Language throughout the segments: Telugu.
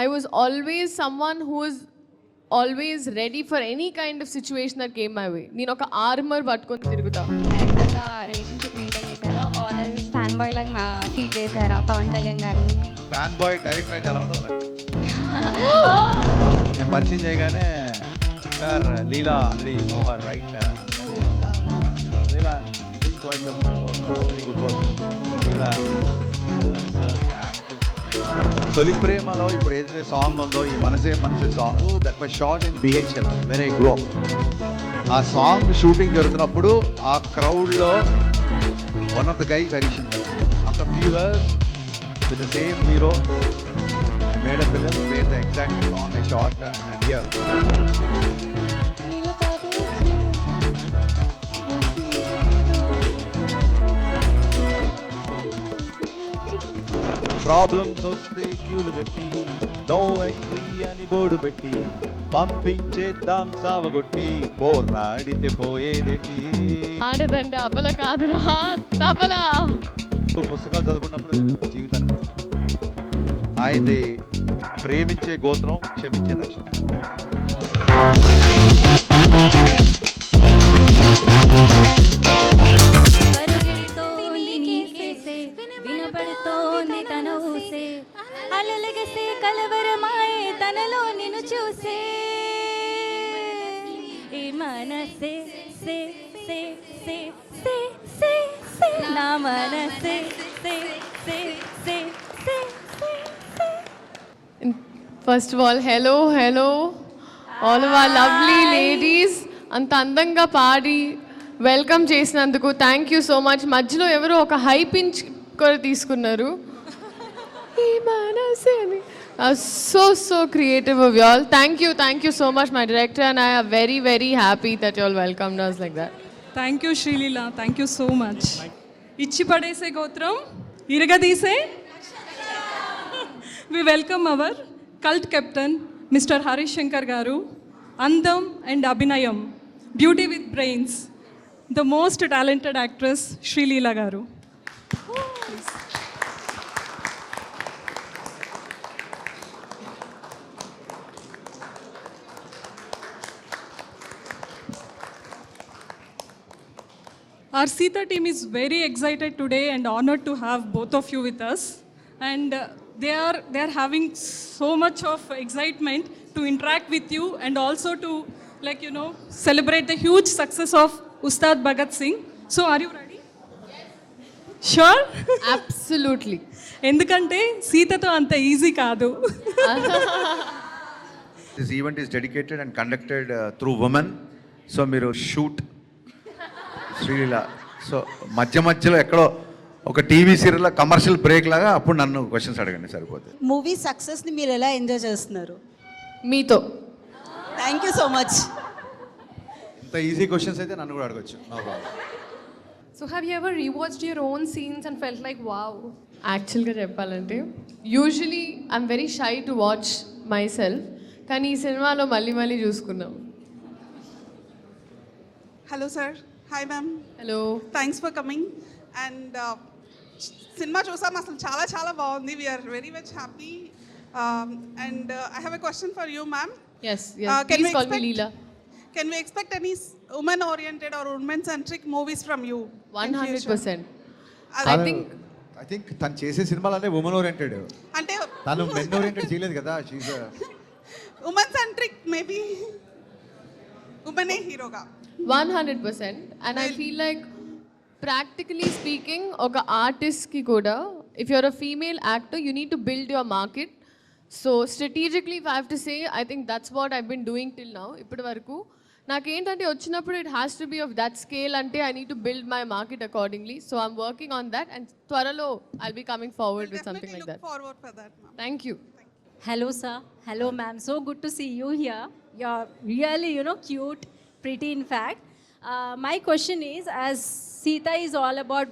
I was always someone who was always ready for any kind of situation that came my way. నేను ఒక ఆర్మర్ పట్టుకొని తిరుగుతా. రిలేషన్షిప్ మెయింటైన్ చేశారా ఆర్ ఫ్యాన్ బాయ్ లాగా ట్రీట్ చేశారా పవన్ కళ్యాణ్ గారిని? ఫ్యాన్ బాయ్ డైరెక్ట్ అయితే ఎలా ఉంటుంది నేను పరిచయం చేయగానే సార్ లీలా అది ఓవర్ రైట్ లీలా లీలా తొలి ప్రేమలో ఇప్పుడు ఏదైతే సాంగ్ ఉందో ఈ మనసే మనసే song that was shot in BHEL when I grow ఆ సాంగ్ షూటింగ్ జరుగుతున్నప్పుడు ఆ క్రౌడ్లో one of the guys audition after few years with the same hero made a film where the exact song is shot and here. Problems వస్తే క్యూలు పెట్టి నో ఎంట్రీ అని బోర్డు పెట్టి పంపించేద్దాం సావగొట్టి పోరాడితే పోయేదేంటి ఆడదండి అబల కాదురా తబలా. పుస్తకాలు చదువుకున్నప్పుడు జీవితాన్ని ఆయనది ప్రేమించే గోత్రం క్షమించే లక్ష్యం. వినపడుతోంది తన ఊసే అలలగసే కలవరమాయే తనలో నిన్ను చూసే ఈ మనసే సే సే సే సే సే సే నా మనసే సే సే సే సే first of all hello all of our lovely ladies అంత అందంగా పాడి వెల్కమ్ చేసినందుకు థ్యాంక్ యూ సో మచ్. మధ్యలో ఎవరో ఒక హై పించ్ కూడా తీసుకున్నారు. So creative of you all. Thank you so much my director and I are very very happy that you all welcomed us like that. Thank you Sreeleela, thank you so much. ఇచ్చి పడేసే గోత్రం ఇరగదీసే. We welcome our cult captain mister Harish Shankar garu. అందం అండ్ అభినయం, beauty with brains, the most talented actress Sreeleela garu. Our Sita team is very excited today and honored to have both of you with us. And they are having so much of excitement to interact with you and also to celebrate the huge success of Ustad Bhagat Singh. So are you ready? Yes. Sure? Absolutely. ఎందుకంటే సీతతో అంత ఈజీ కాదు. This event is dedicated and conducted through women. So మీరు షూట్ శ్రీలీల సో మధ్యలో ఎక్కడో ఒక టీవీ సీరియల్ కమర్షియల్ బ్రేక్ లాగా అప్పుడు నన్ను క్వశ్చన్స్ అడగండి సరిపోతుంది. మూవీ సక్సెస్ని మీరు ఎలా ఎంజాయ్ చేస్తున్నారు? మీతో. Thank you so much. ఇంత ఈజీ క్వశ్చన్స్ అయితే నన్ను కూడా అడగచ్చు. No problem. So have you ever rewatched your own scenes and felt like wow? యాక్చువల్గా చెప్పాలంటే usually I'm very shy to watch myself, కానీ ఈ సినిమాలో మళ్ళీ చూసుకున్నాం. Hello sir. Hi ma'am. Hello. Thanks for coming. And cinema చూసాం, అసలు చాలా బాగుంది. We're very much happy. And I have a question for you ma'am. Yes, please call me Leela. Can we expect any women oriented or women centric movies from you? 100%. I think తను చేసే సినిమాలనే ఉమెన్ ఓరియంటెడ్. అంటే తను మెన్ ఓరియంటెడ్ చేయలేదు కదా. షీస్ ఉమెన్ సెంట్రిక్ మేబీ ఉమెనే హీరోగా 100%. And I feel like practically speaking ఒక ఆర్టిస్ట్కి కూడా if you're a female actor you need to build your market. So strategically if I have to say I think that's what I've been doing till now. ఇప్పటి వరకు నాకేంటంటే వచ్చినప్పుడు it has to be of that scale అంటే I need to build my market accordingly. So I'm working on that and త్వరలో I'll be coming forward with something like that. Look forward for that ma'am. Thank you. Hello sir, hello ma'am, so good to see you here. You're really cute, pretty in fact. My question is, as Sita is all about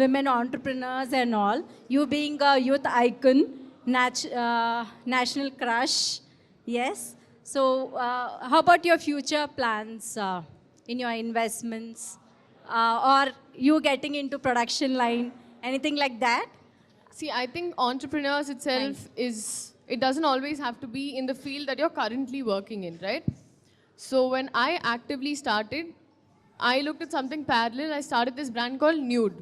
women entrepreneurs and all, you being a youth icon, national crush, yes. So how about your future plans in your investments or you getting into production line, anything like that? See, I think entrepreneurs itself It doesn't always have to be in the field that you're currently working in, right? So when I actively started, I looked at something parallel. I started this brand called Nude.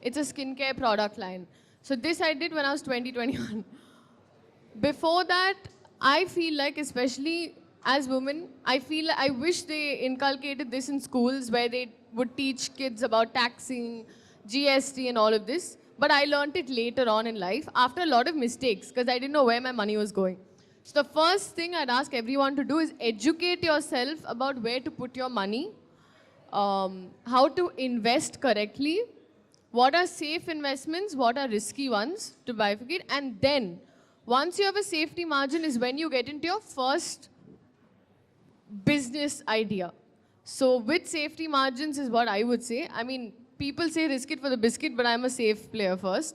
It's a skincare product line. So this I did when I was 2021. Before that, I feel like, especially as women, I wish they inculcated this in schools where they would teach kids about taxing, GST and all of this. But I learned it later on in life after a lot of mistakes because I didn't know where my money was going. So the first thing I'd ask everyone to do is educate yourself about where to put your money, how to invest correctly, what are safe investments, what are risky ones to bifurcate, and then once you have a safety margin is when you get into your first business idea. So with safety margins is what I would say. I mean, people say risk it for the biscuit, but I'm a safe player first.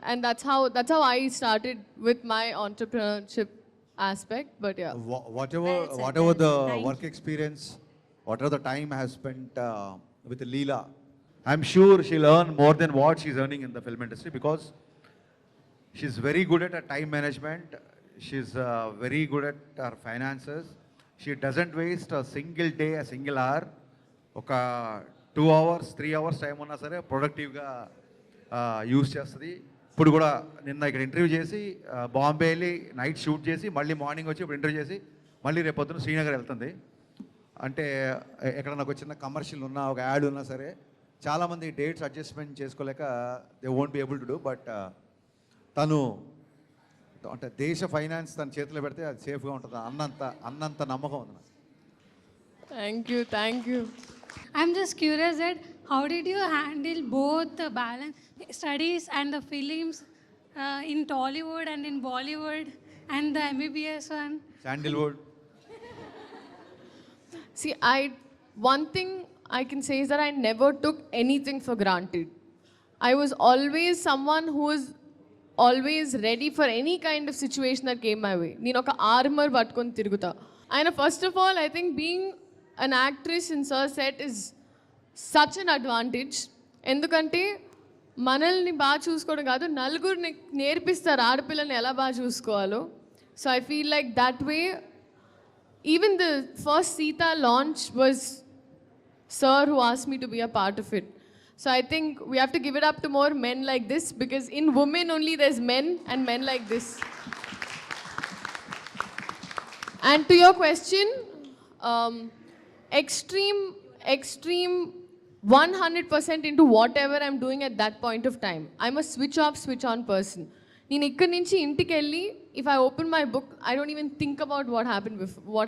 And that's how I started with my entrepreneurship aspect. But yeah. Whatever Well said, whatever well the said. Thank work experience, whatever the time I have spent with Leela, I'm sure she'll earn more than what she's earning in the film industry because she's very good at her time management. She's very good at her finances. She doesn't waste a single day, a single hour. ఒక 2 hours, 3 hours టైం ఉన్నా సరే ప్రొడక్టివ్గా యూస్ చేస్తుంది. ఇప్పుడు కూడా నిన్న ఇక్కడ ఇంటర్వ్యూ చేసి బాంబే వెళ్ళి నైట్ షూట్ చేసి మళ్ళీ మార్నింగ్ వచ్చి ఇప్పుడు ఇంటర్వ్యూ చేసి మళ్ళీ రేపు పొద్దున శ్రీనగర్ వెళ్తుంది. అంటే ఎక్కడన్నా ఒక చిన్న కమర్షియల్ ఉన్నా ఒక యాడ్ ఉన్నా సరే చాలామంది డేట్స్ అడ్జస్ట్మెంట్ చేసుకోలేక they won't be able to do. But తను అంటే దేశ ఫైనాన్స్ తన చేతిలో పెడితే అది సేఫ్గా ఉంటుంది అన్నంత నమ్మకం ఉంది నాకు. Thank you. I'm just curious that how did you handle both the balance studies and the films in Tollywood and in Bollywood and the MBBS one? Sandalwood. See, one thing I can say is that I never took anything for granted. I was always someone who was always ready for any kind of situation that came my way. నేను ఒక ఆర్మర్ పట్టుకొని తిరుగుతా. ఆయన first of all I think being an actress in Sir set is such an advantage. ఎందుకంటే మనల్ని బాగా చూసుకోవడం కాదు, నలుగురిని నేర్పిస్తారు ఆడపిల్లని ఎలా బాగా చూసుకోవాలో. So I feel like that way, even the first Sita launch was Sir who asked me to be a part of it. So I think we have to give it up to more men like this because in women only there's men and men like this. And to your question, extreme 100% into whatever I'm doing at that point of time. I'm a switch off, switch on person. నేను ఇక్కడి నుంచి ఇంటికి వెళ్ళి if I open my book, I don't even think about what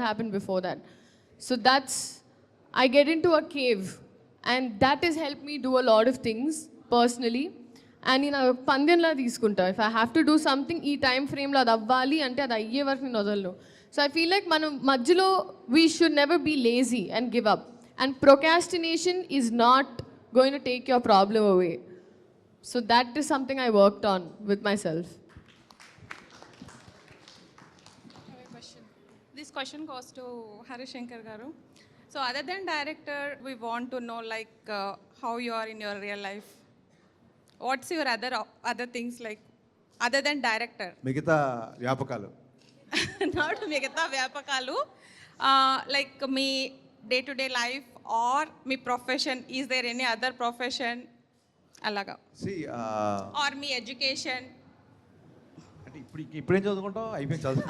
happened before that. So I get into a cave and that has helped me do a lot of things personally. And నేను పందెంలా తీసుకుంటా. If I have to do something ఈ టైం ఫ్రేమ్లో అది అవ్వాలి అంటే అది అయ్యే వరకు నేను వదలను. So I feel like మనం మధ్యలో we should never be lazy and give up. And procrastination is not going to take your problem away. So that is something I worked on with myself. This question goes to Harish Shankar Garu. So other than director, we want to know like how you are in your real life. What's your other things like other than director? మిగతా వ్యాపకాలు. Not మిగతా వ్యాపకాలు. Like me day-to-day life or me profession. Is there any other profession? అలాగా. See, or me education. అంటే ఇప్పుడేం చదువుకుంటాం అయిపోయింది చదువు.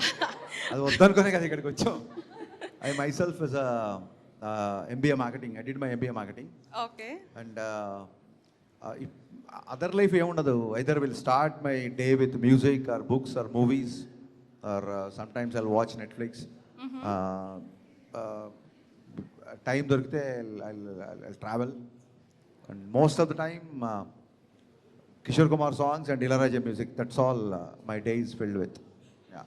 అది వద్దనుకునే కదా ఇక్కడికి వచ్చాం. I myself is a MBA marketing. I did my MBA marketing. Okay. And other life ఏముండదు. Either will start my day with music or books or movies or sometimes I'll watch Netflix. Time దొరికితే I'll travel. And most of the time Kishore Kumar songs and Ilayaraja music. That's all my day is filled with. Yeah.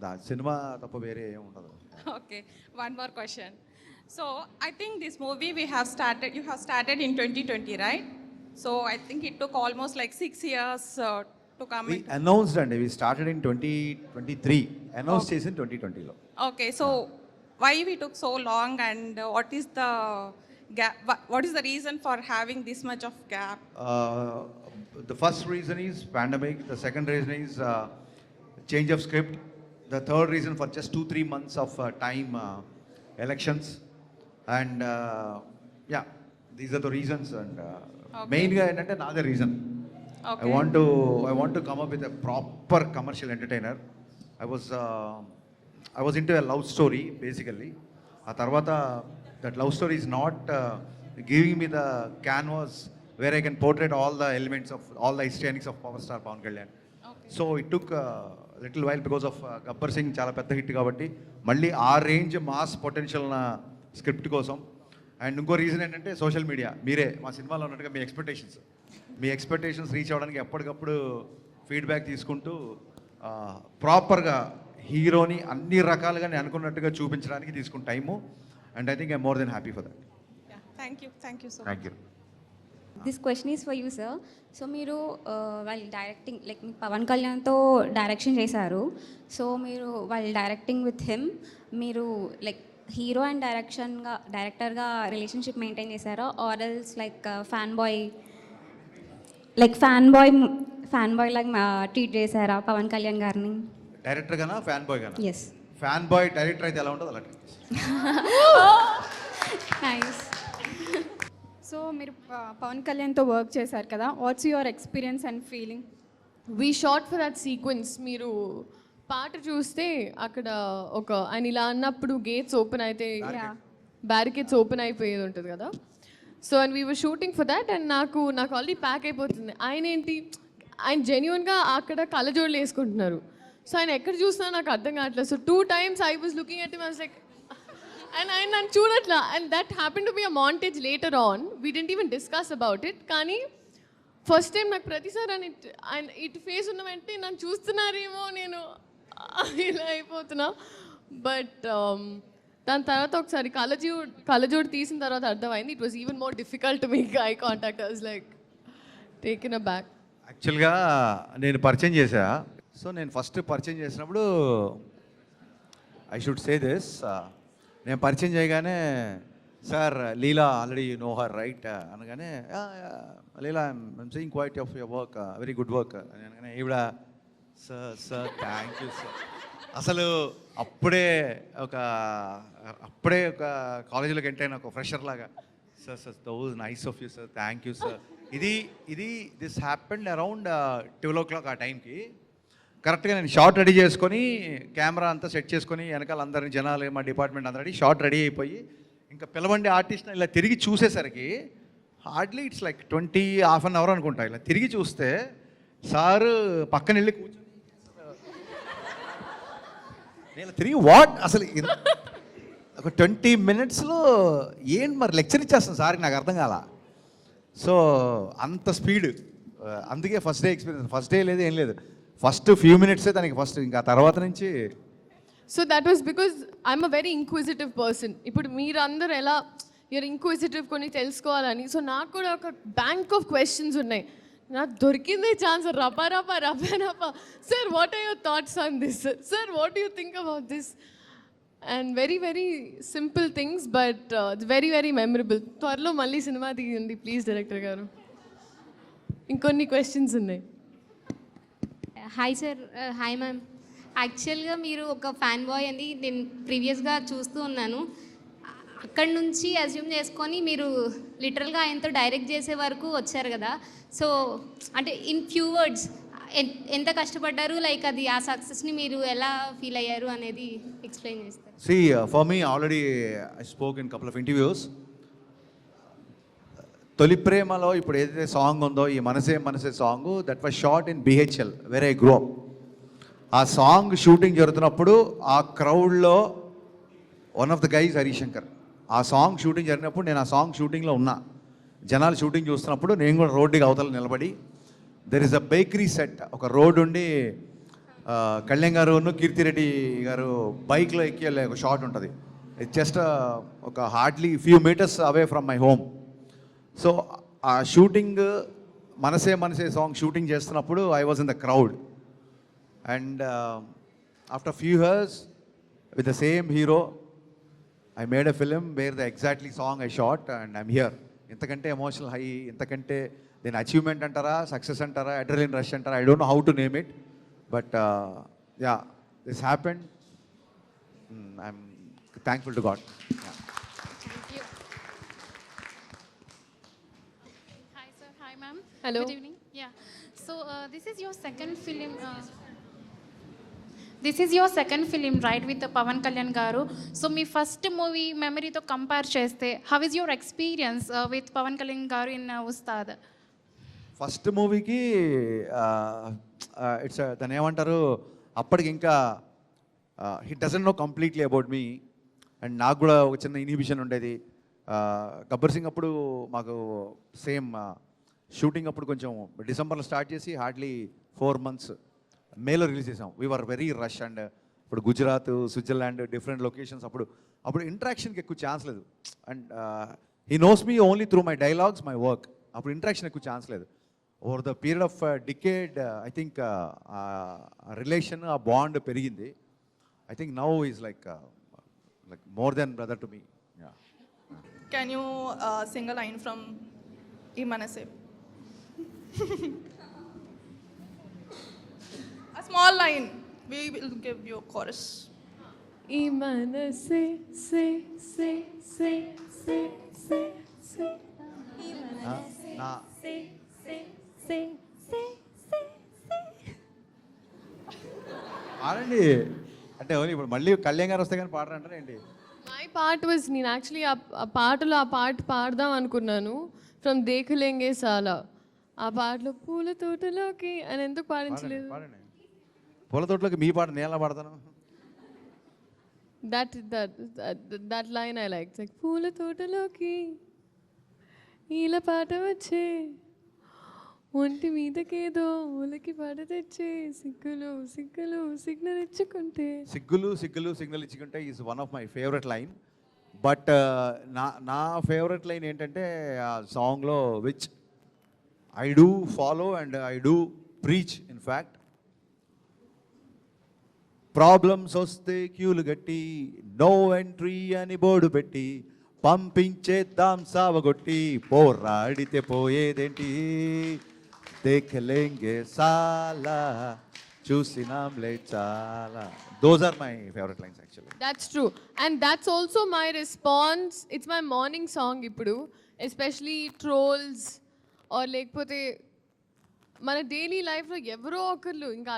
The cinema తప్ప వేరే ఏం ఉండదు. Okay, one more question. So I think this movie you have started in 2020, right? So I think it took almost like 6 years to come We into. announced and we started in 2023. Announced చేసి 2020లో. Okay, so why we took so long and what is the gap? What is the reason for having this much of gap? The first reason is pandemic. The second reason is change of script. The third reason for just 2-3 months of time, elections. And yeah, these are the reasons. And main ga ఏంటంటే నాదే reason. Okay. I want to come up with a proper commercial entertainer. I was into a love story basically. ఆ తర్వాత that love story is not giving me the canvas where I can portray all the elements of all the histrionics of power star Pawan Kalyan. So it took a little while because of Gabbar Singh చాలా పెద్ద హిట్ కాబట్టి మళ్ళీ ఆ రేంజ్ మాస్ పొటెన్షియల్ ఉన్న స్క్రిప్ట్ కోసం. అండ్ ఇంకో రీజన్ ఏంటంటే సోషల్ మీడియా. మీరే మా సినిమాలో ఉన్నట్టుగా మీ ఎక్స్పెక్టేషన్స్ రీచ్ అవ్వడానికి ఎప్పటికప్పుడు ఫీడ్బ్యాక్ తీసుకుంటూ ప్రాపర్గా హీరోని అన్ని రకాలుగా నేను అనుకున్నట్టుగా చూపించడానికి తీసుకున్న time. And I think I more than happy for that. Thank you so much. Thank you. This question is for you sir. So మీరు వాళ్ళు డైరెక్టింగ్ లైక్ పవన్ కళ్యాణ్తో డైరెక్షన్ చేశారు. సో మీరు వాళ్ళు డైరెక్టింగ్ విత్ హిమ్ మీరు లైక్ హీరో అండ్ డైరెక్టర్గా రిలేషన్షిప్ మెయింటైన్ చేశారా, or else like fan boy లాగా ట్రీట్ చేశారా పవన్ కళ్యాణ్ గారిని? డైరెక్టర్ గానా ఫ్యాన్ బాయ్ గానా? ఎస్. ఫ్యాన్ బాయ్ డైరెక్టర్ అయితే ఎలా ఉంటుంది అలాంటి. నైస్. సో మీరు పవన్ కళ్యాణ్తో వర్క్ చేశారు కదా, what's your experience and feeling? We short for that sequence. మీరు పాట చూస్తే అక్కడ ఒక ఆయన ఇలా అన్నప్పుడు గేట్స్ ఓపెన్ అయితే బ్యారికేడ్స్ ఓపెన్ అయిపోయేది ఉంటుంది కదా. So and we were shooting for that. And నాకు ఆల్రెడీ ప్యాక్ అయిపోతుంది. ఆయన జెన్యున్గా అక్కడ కళ్ళజోడులు వేసుకుంటున్నారు. సో ఆయన ఎక్కడ చూసినా నాకు అర్థం కావట్లేదు. So 2 times I was looking at him, I was like, and ఆయన నన్ను చూడట్లా. And that happen to be a montage later on. We didn't even discuss about it. కానీ ఫస్ట్ టైం నాకు ప్రతిసారి ఆయన ఇటు ఫేస్ ఉన్న వెంటనే నన్ను చూస్తున్నారేమో నేను ఇలా అయిపోతున్నా. బట్ దాని తర్వాత ఒకసారి కళ్ళజోడు తీసిన తర్వాత అర్థమైంది it was even more difficult to make eye contact. I was like taken a back. యాక్చువల్గా నేను పరిచయం చేశా. సో నేను ఫస్ట్ పరిచయం చేసినప్పుడు ఐ షుడ్ సే దిస్, నేను పరిచయం చేయగానే sir Leela already you know her right అనగానే Leela I'm seeing quite of your work, very good work అని అనగానే ఈవిడ సార్ థ్యాంక్ యూ సార్. అసలు అప్పుడే ఒక కాలేజీలోకి ఎంటర్ అయిన ఒక ఫ్రెషర్ లాగా sir those nice of you sir, thank you sir. This happened around 12 o'clock ఆ టైంకి. కరెక్ట్గా నేను షార్ట్ రెడీ చేసుకొని కెమెరా అంతా సెట్ చేసుకొని వెనకాల అందరిని జనాలు మా డిపార్ట్మెంట్ అందరూ షార్ట్ రెడీ అయిపోయి ఇంకా పిలవండి ఆర్టిస్ట్ని ఇలా తిరిగి చూసేసరికి hardly it's like 20-half an hour అనుకుంటా. ఇలా తిరిగి చూస్తే సార్ పక్కన వెళ్ళి కూర్చొని నేను తిరిగి వాట్ అసలు ఒక 20 minutesలో ఏంటి మరి లెక్చర్ ఇచ్చేస్తాను సార్కి, నాకు అర్థం కాల. సో అంత స్పీడ్. అందుకే first day experience. First day లేదు ఏం లేదు, ఫస్ట్ ఫ్యూ మినిట్సే దానికి ఫస్ట్, ఇంకా తర్వాత నుంచి. So that was because I'm a very inquisitive person. ఇప్పుడు మీరు అందరు ఎలా యూర్ ఇంక్విజిటివ్ కొన్ని తెలుసుకోవాలని, సో నాకు కూడా ఒక బ్యాంక్ ఆఫ్ క్వశ్చన్స్ ఉన్నాయి. నాకు దొరికిందే ఛాన్స్ రపా sir what are your thoughts on this, sir what do you think about this, and very very simple things but very very memorable. త్వరలో మళ్ళీ సినిమా తీయండి ప్లీజ్ డైరెక్టర్ గారు. ఇంకొన్ని క్వశ్చన్స్ ఉన్నాయి. Hi sir. Hi ma'am. యాక్చువల్గా మీరు ఒక ఫ్యాన్ బాయ్ అని నేను ప్రీవియస్గా చూస్తూ ఉన్నాను. అక్కడి నుంచి అజ్యూమ్ చేసుకొని మీరు లిటరల్గా ఆయనతో డైరెక్ట్ చేసే వరకు వచ్చారు కదా. సో అంటే ఇన్ ఫ్యూ వర్డ్స్ ఎంత కష్టపడ్డారు, లైక్ అది ఆ సక్సెస్ని మీరు ఎలా ఫీల్ అయ్యారు అనేది ఎక్స్ప్లెయిన్ చేస్తారు. See, for me, already I spoke in a couple of interviews. తొలి ప్రేమలో ఇప్పుడు ఏదైతే సాంగ్ ఉందో ఈ మనసే song, that was shot in BHL where I grow up. ఆ సాంగ్ షూటింగ్ జరుగుతున్నప్పుడు ఆ క్రౌడ్లో one of the guys Harishankar. ఆ సాంగ్ షూటింగ్ జరిగినప్పుడు నేను ఆ సాంగ్ షూటింగ్లో ఉన్నా. జనాలు షూటింగ్ చూస్తున్నప్పుడు నేను కూడా రోడ్డుకి అవతల నిలబడి, there is a bakery set, ఒక రోడ్ ఉండి కళ్యాణ్ గారు కీర్తిరెడ్డి గారు బైక్లో ఎక్కి వెళ్ళే ఒక షాట్ ఉంటుంది. ఇట్ జస్ట్ ఒక hardly few metres away from my home. So ఆ షూటింగ్ మనసే సాంగ్ షూటింగ్ చేస్తున్నప్పుడు I was in the crowd. And after few years with the same hero I made a film where the exactly song I shot and I'm here. ఇంతకంటే ఎమోషనల్ హై, ఇంతకంటే దీని అచీవ్మెంట్ అంటారా, సక్సెస్ అంటారా, అడ్రినలిన్ రష్ అంటారా, I don't know how to name it. But yeah, this happened. I'm thankful to God. Yeah. Hi, sir. Hi, ma'am. Hello. Good evening. Yeah. So, this is your second film. This is your second film, right, with Pavan Kalyan garu. So, మీ ఫస్ట్ మూవీ మెమరీతో కంపేర్ చేస్తే how is your experience with Pavan Kalyan garu in Ustaad? First మూవీకి ఇట్స్ దాన్ని ఏమంటారు, అప్పటికి ఇంకా he doesn't know completely about me, and నాకు కూడా ఒక చిన్న ఇన్హిబిషన్ ఉండేది. గబ్బర్ సింగ్ అప్పుడు మాకు సేమ్ షూటింగ్ అప్పుడు కొంచెం డిసెంబర్లో స్టార్ట్ చేసి హార్డ్లీ 4 months మేలో రిలీజ్ చేసాం. వీఆర్ వెరీ రష్, అండ్ ఇప్పుడు గుజరాత్, స్విట్జర్లాండ్, డిఫరెంట్ లొకేషన్స్. అప్పుడు ఇంటరాక్షన్కి ఎక్కువ ఛాన్స్ లేదు, and he knows me only through my dialogues, my work. అప్పుడు ఇంటరాక్షన్ ఎక్కువ ఛాన్స్ లేదు. Over the period of decade I think relation, ఆ బాండ్ పెరిగింది. I think now is like more than brother to me. Can you sing a line from Imanase? A small line. We will give you a chorus. ఈ మనసే సే సే సే సే సే సే నా పాడండి అంటే ఓన్లీ ఇప్పుడు మళ్ళీ కళ్యాణ్ గారు వస్తే కానీ పాడరంటారా ఏంటి? మై పార్ట్ వాజ్, నేను యాక్చువల్లీ ఆ పాటలో ఆ పాట పాడదాం అనుకున్నాను, ఫ్రమ్ దేఖలేంగే సాలా. ఆ పాటలో పూల తోటలోకి అని ఎందుకు పాడించలేదు? పాడండి. పూల తోటలోకి మీ పాట నేను ఎలా పాడతాను? That line I like. పూల తోటలోకి ఈల పాట వచ్చే, ఒంటి మీదకేదో ఒలకి పాట తెచ్చే, సిగ్గులు సిగ్గులు సిగ్నల్ ఇచ్చుకుంటే. సిగ్గులు సిగ్గులు సిగ్నల్ ఇచ్చుకుంటే is one of my favourite line. But నా ఫేవరెట్ లైన్ ఏంటంటే ఆ సాంగ్లో, which I do follow and I do preach. In fact, problems వస్తే క్యూలు గట్టి, నో ఎంట్రీ అని బోర్డు పెట్టి, పంపించేద్దాం సావగొట్టి, పోరాడితే పోయేదేంటి, దేఖలేంగే సాలా, చూసినాంలే చాలా. Those are my favorite lines actually. That's true. And that's also my response. It's my morning song ఇప్పుడు, especially trolls or లేకపోతే మన డైలీ లైఫ్లో ఎవరో ఒకళ్ళు ఇంకా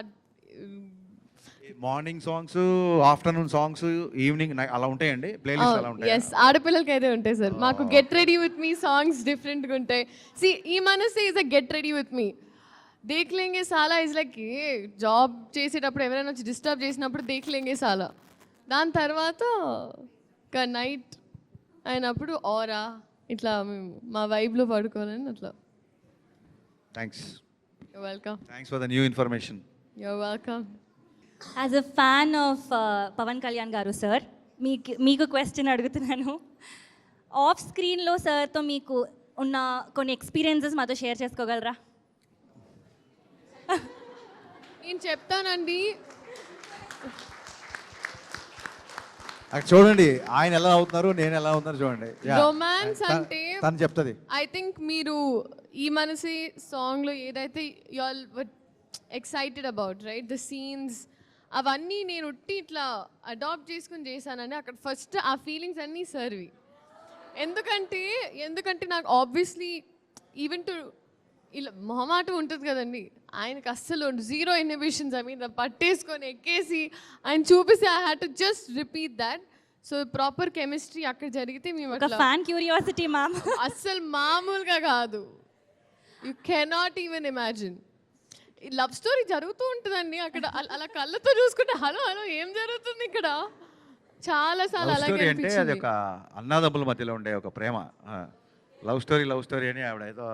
morning songs, afternoon songs, evening అలా ఉంటాయండి, ప్లేలిస్ట్ అలా ఉంటాయి. ఎస్, ఆడపిల్లలకి అయితే ఉంటాయి సార్. మాకు get ready with me songs డిఫరెంట్గా ఉంటాయి. సి, ఈ మనసే is a get ready with me. Dekhlenge Saala is like job చేసేటప్పుడు ఎవరైనా వచ్చి డిస్టర్బ్ చేసినప్పుడు దేఖ్లేంగే సాలా. దాని తర్వాత ఒక నైట్ అయినప్పుడు ఆరా ఇట్లా మేము మా వైబ్లో పడుకోవాలని అట్లా. Thanks. You're welcome. Thanks for the new information. You're welcome. As a fan of Pavan Kalyan garu sir, మీకు క్వశ్చన్ అడుగుతున్నాను. ఆఫ్ స్క్రీన్లో సార్తో మీకు ఉన్న కొన్ని ఎక్స్పీరియన్సెస్ మాతో షేర్ చేసుకోగలరా? నేను చెప్తానండి. అక్కడ చూడండి, ఆయన ఎలా అవుతున్నారు, నేను ఎలా అవుతున్నారు చూడండి. రొమాన్స్ అంటే తను చెప్తుంది. ఐ థింక్ మీరు ఈ మనసి సాంగ్లో ఏదైతే you all were excited about, right, the scenes, అవన్నీ నేను ఉట్టి ఇట్లా అడాప్ట్ చేసుకుని చేశానని అక్కడ ఫస్ట్ ఆ ఫీలింగ్స్ అన్నీ సర్వి. ఎందుకంటే నాకు ఆబ్వియస్లీ ఈవెన్ టు ఇలా మొహమాట ఉంటుంది కదండి, ఆయనకు అస్సలు జీరో ఇన్హిబిషన్స్. ఐ మీన్ పట్టేసుకొని ఎక్కేసి ఆయన చూపిస్తే I had to just repeat that. So proper chemistry అక్కడ జరిగితే మేము ఫ్యాన్ క్యూరియాసిటీ మ్యామ్ అస్సలు మామూలుగా కాదు. You cannot even imagine. Love story జరుగుతూ ఉంటుందండి అక్కడ, అలా కళ్ళతో చూసుకుంటే హలో హలో ఏం జరుగుతుంది ఇక్కడ, చాలా సార్లు అలాగే అంటే అది ఒక అన్నదమ్ముల మధ్యలో ఉండే ఒక ప్రేమ. లవ్ స్టోరీ అని ఆవిడ ఏదో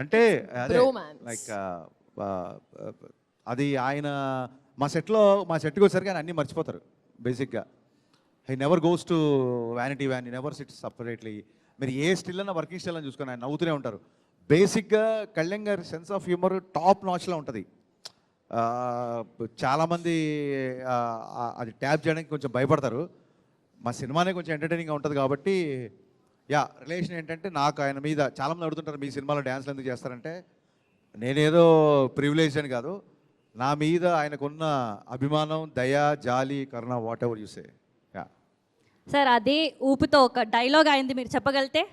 అంటే లైక్ అది ఆయన మా సెట్కి వచ్చేసరికి ఆయన అన్నీ మర్చిపోతారు బేసిక్గా. He never goes to vanity van, never sits separately. మీరు ఏ స్టిల్ అన్న వర్కింగ్ స్టిల్ అని చూసుకొని ఆయన నవ్వుతూనే ఉంటారు. బేసిక్గా కళ్యాణ్ గారి సెన్స్ ఆఫ్ హ్యూమర్ టాప్ నాచ్లో ఉంటుంది. చాలామంది అది ట్యాప్ చేయడానికి కొంచెం భయపడతారు. మా సినిమానే కొంచెం ఎంటర్టైనింగ్గా ఉంటుంది కాబట్టి రిలేషన్ ఏంటంటే, నాకు ఆయన మీద చాలామంది అడుగుతుంటారు మీ సినిమాలో డ్యాన్స్లు ఎందుకు చేస్తారంటే, నేనేదో ప్రివిలేజ్ అని కాదు, నా మీద ఆయనకున్న అభిమానం, దయ, జాలి, కరుణ, whatever you say. Yeah. Sir అదే ఊపుతో ఒక డైలాగ్ అయింది మీరు చెప్పగలితే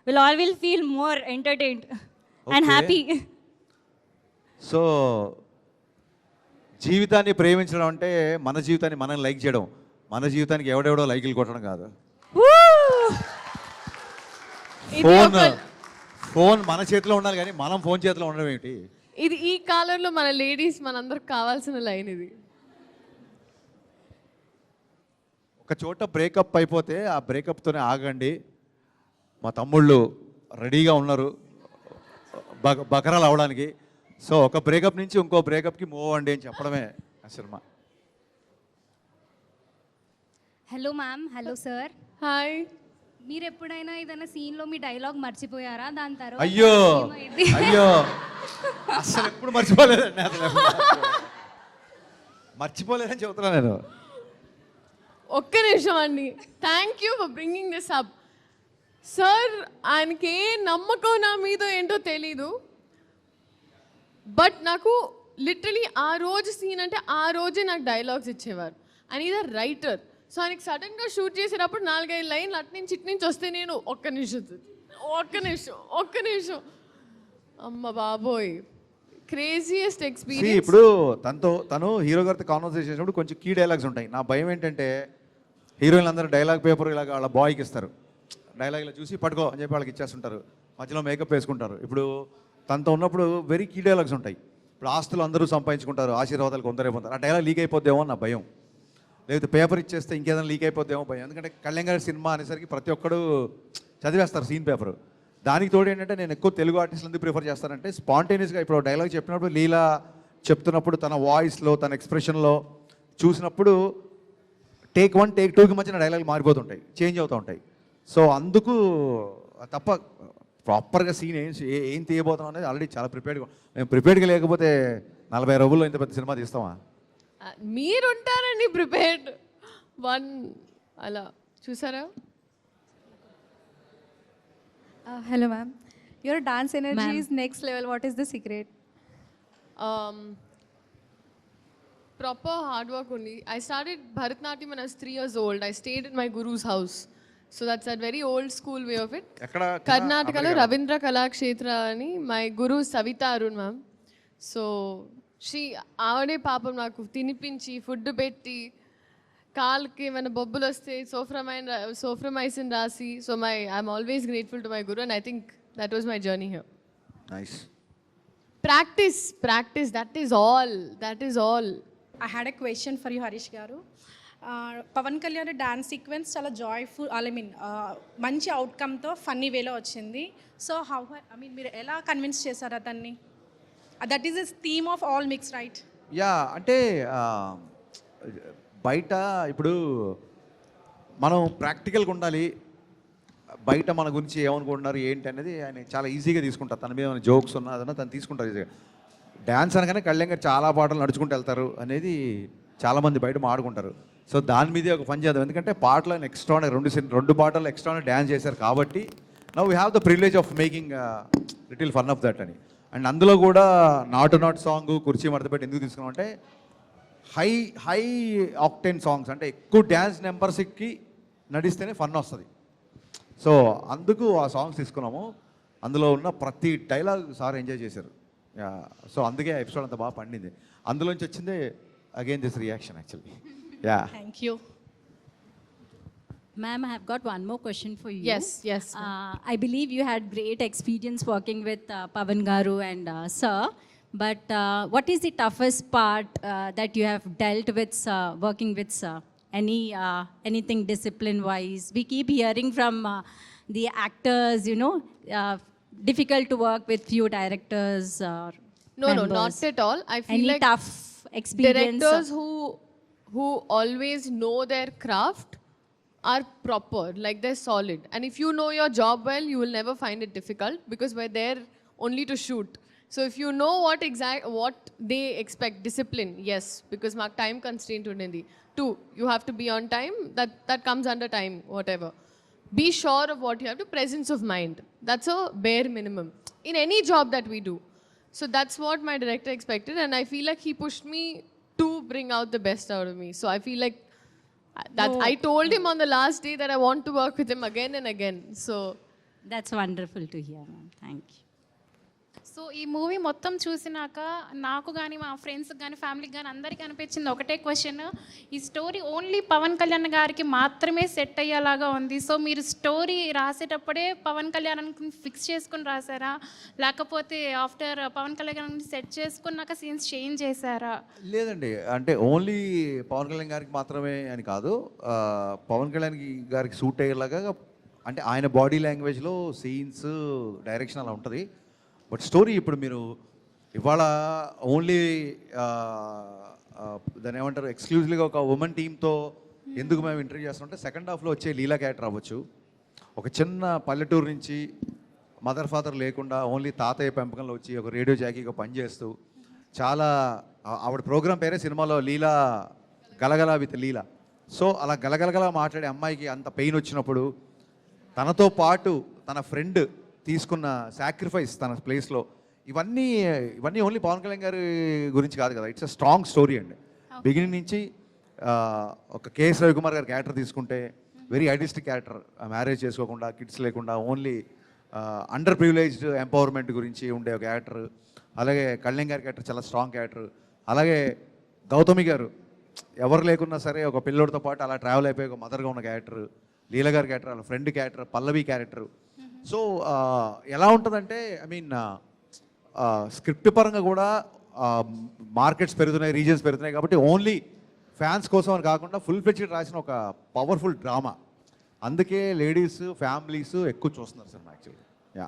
will all will feel more entertained and Okay. Happy. So జీవితాన్ని ప్రేమించడం అంటే మన జీవితాన్ని మనం లైక్ చేయడం, మన జీవితానికి ఎవడెవడో లైకులు కొట్టడం కాదు. ఫోన్ మన చేతిలో ఉండాలి కానీ మనం ఫోన్ చేతిలో ఉండడం ఏంటి? ఇది ఈ కాలంలో మన లేడీస్ మనందరికి కావాల్సిన లైన్ ఇది. ఒక చోట బ్రేకప్ అయిపోతే ఆ బ్రేకప్తోనే ఆగండి, మా తమ్ముళ్ళు రెడీగా ఉన్నారు బకరాలు అవడానికి. సో ఒక బ్రేకప్ నుంచి ఇంకో బ్రేకప్కి మూవ్ అవ్వండి అని చెప్పడమే ఆ cinema. Hello ma'am, hello sir. Hi. మీరు ఎప్పుడైనా ఏదైనా సీన్లో మీ డైలాగ్ మర్చిపోయారా? దాని తర్వాత అయ్యో ఏమైంది? అయ్యో అసలు ఎప్పుడు మర్చిపోలేదండి, అసలు మర్చిపోలేదని చెబుతున్నా నేను. ఒక్క నిమిషం అండి. Thank you for bringing this up. Sir ఆయనకి ఏ నమ్మకం నా మీద ఏంటో తెలీదు, బట్ నాకు లిటరలీ ఆ రోజు సీన్ అంటే ఆ రోజే నాకు డైలాగ్స్ ఇచ్చేవారు. ఆయన ఇదే రైటర్. సో ఆయనకి సడన్గా షూట్ చేసేటప్పుడు 4-5 లైన్లు అటు నుంచి ఇటు నుంచి వస్తే నేను ఒక్క నిమిషం అమ్మ బాబోయ్, క్రేజియస్ట్ ఎక్స్పీరియన్స్. ఇప్పుడు తను హీరో గారితో కాన్వర్సేషన్ చేసినప్పుడు కొంచెం కీ డైలాగ్స్ ఉంటాయి. నా భయం ఏంటంటే హీరోయిన్లు అందరూ డైలాగ్ పేపర్ ఇలాగ వాళ్ళ బాయ్కి ఇస్తారు, డైలాగ్ ఇలా చూసి పట్టుకో అని చెప్పి వాళ్ళకి ఇచ్చేస్తుంటారు, మధ్యలో మేకప్ వేసుకుంటారు. ఇప్పుడు తనతో ఉన్నప్పుడు వెరీ కీ డైలాగ్స్ ఉంటాయి. ఇప్పుడు ఆస్తులు అందరూ సంపాదించుకుంటారు, ఆశీర్వాదాలు కొందరైపోతారు, ఆ డైలాగ్ లీక్ అయిపోద్దేమో నా భయం. లేకపోతే పేపర్ ఇచ్చేస్తే ఇంకేదైనా లీక్ అయిపోద్దేమో భయం. ఎందుకంటే కళ్యాణ్ గారి సినిమా అనేసరికి ప్రతి ఒక్కడు చదివేస్తారు సీన్ పేపర్. దానికి తోడు ఏంటంటే నేను ఎక్కువ తెలుగు ఆర్టిస్టులు ఎందుకు ప్రిఫర్ చేస్తానంటే స్పాంటేనియస్గా ఇప్పుడు డైలాగ్ చెప్పినప్పుడు లీలా చెప్తున్నప్పుడు తన వాయిస్లో తన ఎక్స్ప్రెషన్లో చూసినప్పుడు టేక్ 1 టేక్ 2కి మధ్యన డైలాగ్ మారిపోతుంటాయి, చేంజ్ అవుతూ ఉంటాయి. సో అందుకు తప్ప ప్రాపర్గా సీన్ ఏం తీయబోతాం అనేది ఆల్రెడీ చాలా ప్రిపేర్డ్గా. మేము ప్రిపేర్డ్గా లేకపోతే 40 రోజుల్లో ఇంత పెద్ద సినిమా తీస్తామా? మీరుంటారండి ప్రిపేర్డ్. అలా చూసారా? Hello ma'am. Your dance energy is next level. What is the secret? Proper hard work only. I started Bharatanatyam when I was 3 years old. I stayed in my guru's house. So that's a very old school way of it. Karnataka Ravindra Kalakshetra ani my guru Savita Arun ma'am. So ఆవిడే పాపం నాకు తినిపించి ఫుడ్ పెట్టి కాల్కి ఏమైనా బొబ్బులు వస్తే సోఫ్రమైసిన్ రాసి. So I'm always grateful to my guru and I think that was my journey here. Nice. Practice that is all. I had a question for you, Harish Garu. Pavan Kalyan dance sequence చాలా జాయ్ఫుల్, మంచి అవుట్కమ్తో ఫన్నీ వేలో వచ్చింది. సో మీరు ఎలా కన్విన్స్ చేశారు అతన్ని? That is this theme of all mix, right? Yeah, అంటే బయట ఇప్పుడు మనం ప్రాక్టికల్గా ఉండాలి. బయట మన గురించి ఏమనుకుంటున్నారు ఏంటి అనేది ఆయన చాలా ఈజీగా తీసుకుంటారు. తన మీద ఏమైనా జోక్స్ ఉన్నదన్నా తను తీసుకుంటారు ఈజీగా. డ్యాన్స్ అనగానే కళ్యాణ్ గారు చాలా పాటలు నడుచుకుంటూ వెళ్తారు అనేది చాలామంది బయట మాడుకుంటారు. సో దాని మీదే ఒక పని చేద్దాం. ఎందుకంటే పాటలను ఎక్స్ట్రా 2 పాటలు ఎక్స్ట్రా డ్యాన్స్ చేశారు కాబట్టి now we have the privilege of making little fun of that అని. అండ్ అందులో కూడా నాట్ సాంగ్ కుర్చీ మడతపెట్టి ఎందుకు తీసుకున్నాం అంటే హై ఆక్టెన్ సాంగ్స్, అంటే ఎక్కువ డ్యాన్స్ నెంబర్స్కి నడిస్తేనే ఫన్ వస్తుంది. సో అందుకు ఆ సాంగ్స్ తీసుకున్నాము. అందులో ఉన్న ప్రతి డైలాగ్ సార్ ఎంజాయ్ చేశారు. సో అందుకే ఎపిసోడ్ అంత బాగా పండింది. అందులోంచి వచ్చిందే again this reaction actually. Yeah, thank you. Ma'am, I have got one more question for you. Yes. I believe you had great experience working with Pavan Garu and Sir. But what is the toughest part that you have dealt with working with Sir? Anything discipline-wise? We keep hearing from the actors, difficult to work with few directors or No, members. not at all. I feel Any like tough experience? directors who always know their craft are proper, like they're solid. And if you know your job well, you will never find it difficult because we're there only to shoot. So if you know what they expect, discipline, yes, because mark time constraint undi. 2, you have to be on time. That comes under time, whatever. Be sure of what you have to. Presence of mind. That's a bare minimum in any job that we do. So that's what my director expected, and I feel like he pushed me to bring out the best out of me. So I feel like that I told him on the last day that I want to work with him again and again. So that's wonderful to hear ma'am. Thank you. So ఈ మూవీ మొత్తం చూసినాక నాకు కానీ మా ఫ్రెండ్స్కి కానీ ఫ్యామిలీకి కానీ అందరికీ అనిపించింది ఒకటే క్వశ్చన్, ఈ స్టోరీ ఓన్లీ పవన్ కళ్యాణ్ గారికి మాత్రమే సెట్ అయ్యేలాగా ఉంది. సో మీరు స్టోరీ రాసేటప్పుడే పవన్ కళ్యాణ్ ఫిక్స్ చేసుకుని రాసారా, లేకపోతే ఆఫ్టర్ పవన్ కళ్యాణ్ సెట్ చేసుకున్నాక సీన్స్ చేంజ్ చేశారా? లేదండి, అంటే ఓన్లీ పవన్ కళ్యాణ్ గారికి మాత్రమే అని కాదు, పవన్ కళ్యాణ్ గారికి సూట్ అయ్యేలాగా అంటే ఆయన బాడీ లాంగ్వేజ్లో సీన్స్ డైరెక్షన్ అలా ఉంటుంది. బట్ స్టోరీ ఇప్పుడు మీరు ఇవాళ ఓన్లీ దాన్ని ఏమంటారు ఎక్స్క్లూజివ్గా ఒక ఉమెన్ టీంతో ఎందుకు మేము ఇంటర్వ్యూ చేస్తుంటే సెకండ్ హాఫ్లో వచ్చే లీలా క్యారెక్టర్ అవ్వచ్చు, ఒక చిన్న పల్లెటూరు నుంచి మదర్ ఫాదర్ లేకుండా ఓన్లీ తాతయ్య పెంపకంలో వచ్చి ఒక రేడియో జాకీగా పనిచేస్తూ చాలా ఆవిడ ప్రోగ్రామ్ పేరే సినిమాలో లీలా గలగల విత్ లీలా. సో అలా గలగలగలా మాట్లాడే అమ్మాయికి అంత పెయిన్ వచ్చినప్పుడు తనతో పాటు తన ఫ్రెండ్ తీసుకున్న సాక్రిఫైస్ తన ప్లేస్లో ఇవన్నీ ఓన్లీ పవన్ కళ్యాణ్ గారి గురించి కాదు కదా, ఇట్స్ అ స్ట్రాంగ్ స్టోరీ అండి. బిగినింగ్ నుంచి ఒక కేఎస్ రవికుమార్ గారి క్యారెక్టర్ తీసుకుంటే వెరీ ఐడిస్టిక్ క్యారెక్టర్, మ్యారేజ్ చేసుకోకుండా కిడ్స్ లేకుండా ఓన్లీ అండర్ ప్రివిలేజ్డ్ ఎంపవర్మెంట్ గురించి ఉండే ఒక క్యారెక్టర్. అలాగే కళ్యాణ్ గారి క్యారెక్టర్ చాలా స్ట్రాంగ్ క్యారెక్టర్. అలాగే గౌతమి గారు ఎవరు లేకున్నా సరే ఒక పిల్లోడితో పాటు అలా ట్రావెల్ అయిపోయి ఒక మదర్గా ఉన్న క్యారెక్టర్. లీలా గారి క్యారెక్టర్, వాళ్ళ ఫ్రెండ్ క్యారెక్టర్, పల్లవి క్యారెక్టర్. సో ఎలా ఉంటుందంటే ఐ మీన్ స్క్రిప్ట్ పరంగా కూడా మార్కెట్స్ పెరుగుతున్నాయి, రీజన్స్ పెరుగుతున్నాయి కాబట్టి ఓన్లీ ఫ్యాన్స్ కోసం అని కాకుండా ఫుల్ ఫ్లెడ్జ్డ్ రాసిన ఒక పవర్ఫుల్ డ్రామా. అందుకే లేడీస్ ఫ్యామిలీస్ ఎక్కువ చూస్తున్నారు cinema actually. Yeah.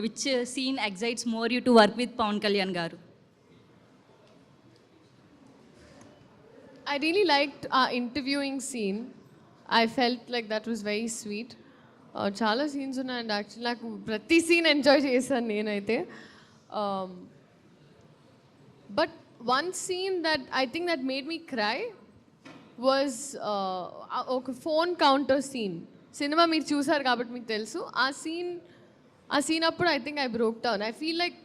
Which scene excites more you to work with Pavan Kalyan garu? I really liked our interviewing scene. I felt like that was very sweet. చాలా సీన్స్ ఉన్నాయండి యాక్చువల్లీ, నాకు ప్రతి సీన్ ఎంజాయ్ చేశాను నేనైతే. But one scene that I think that made me cry was ఒక ఫోన్ కౌంటర్ సీన్. సినిమా మీరు చూసారు కాబట్టి మీకు తెలుసు. ఆ సీన్ అప్పుడు I think I broke down. I feel like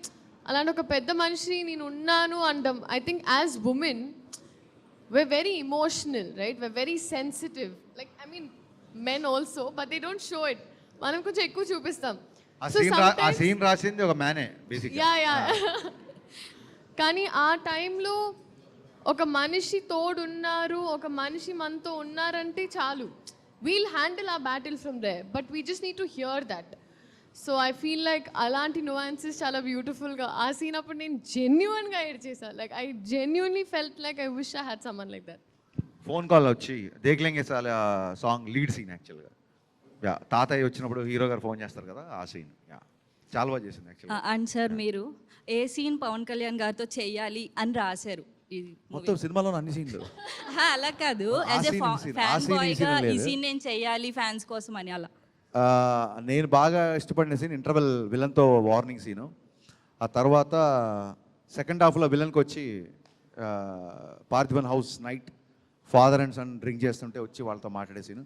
అలాంటి ఒక పెద్ద మనిషి నేను ఉన్నాను అంటాం. I think as women we're very emotional, right? We're very sensitive. Like, I mean, men also, but they don't show it. మనం కొంచెం ఎక్కువ చూపిస్తాం. ఆ సీన్ రాసింది ఒక మ్యానే బేసిక్గా. యా. కానీ ఆ టైంలో ఒక మనిషి తోడున్నారు, ఒక మనిషి మనతో ఉన్నారంటే చాలు. We'll handle a battle from there, but we just need to hear that. So I feel like అలాంటి నువాన్సెస్ చాలా బ్యూటిఫుల్గా ఆ సీన్ అప్పుడు నేను జెన్యున్గా ఏడ్చేసాను. Like I genuinely felt like I wish I had someone like that. Phone call వచ్చి Dekhlenge Saala song lead scene యాక్చువల్గా. యా, తాతయ్య వచ్చినప్పుడు హీరో గారు ఫోన్ చేస్తారు కదా, ఆ సీన్ యా చాలా బాగా చేసింది యాక్చువల్గా. అండ్ సార్ మీరు ఏ సీన్ పవన్ కళ్యాణ్ గారితో చేయాలి అని రాశారు? మొత్తం సినిమాలో అన్ని సీన్లు అలా కాదు, యాజ్ ఎ ఫ్యాన్ బాయ్గా ఈ సీన్ నేను చేయాలి ఫ్యాన్స్ కోసం అని అలా. నేను బాగా ఇష్టపడిన సీన్ ఇంటర్వెల్ విలన్తో వార్నింగ్ సీను. ఆ తర్వాత సెకండ్ హాఫ్లో విలన్కి వచ్చి Parthivan house night father and son drink చేస్తుంటే వచ్చి వాళ్ళతో మాట్లాడే సీను.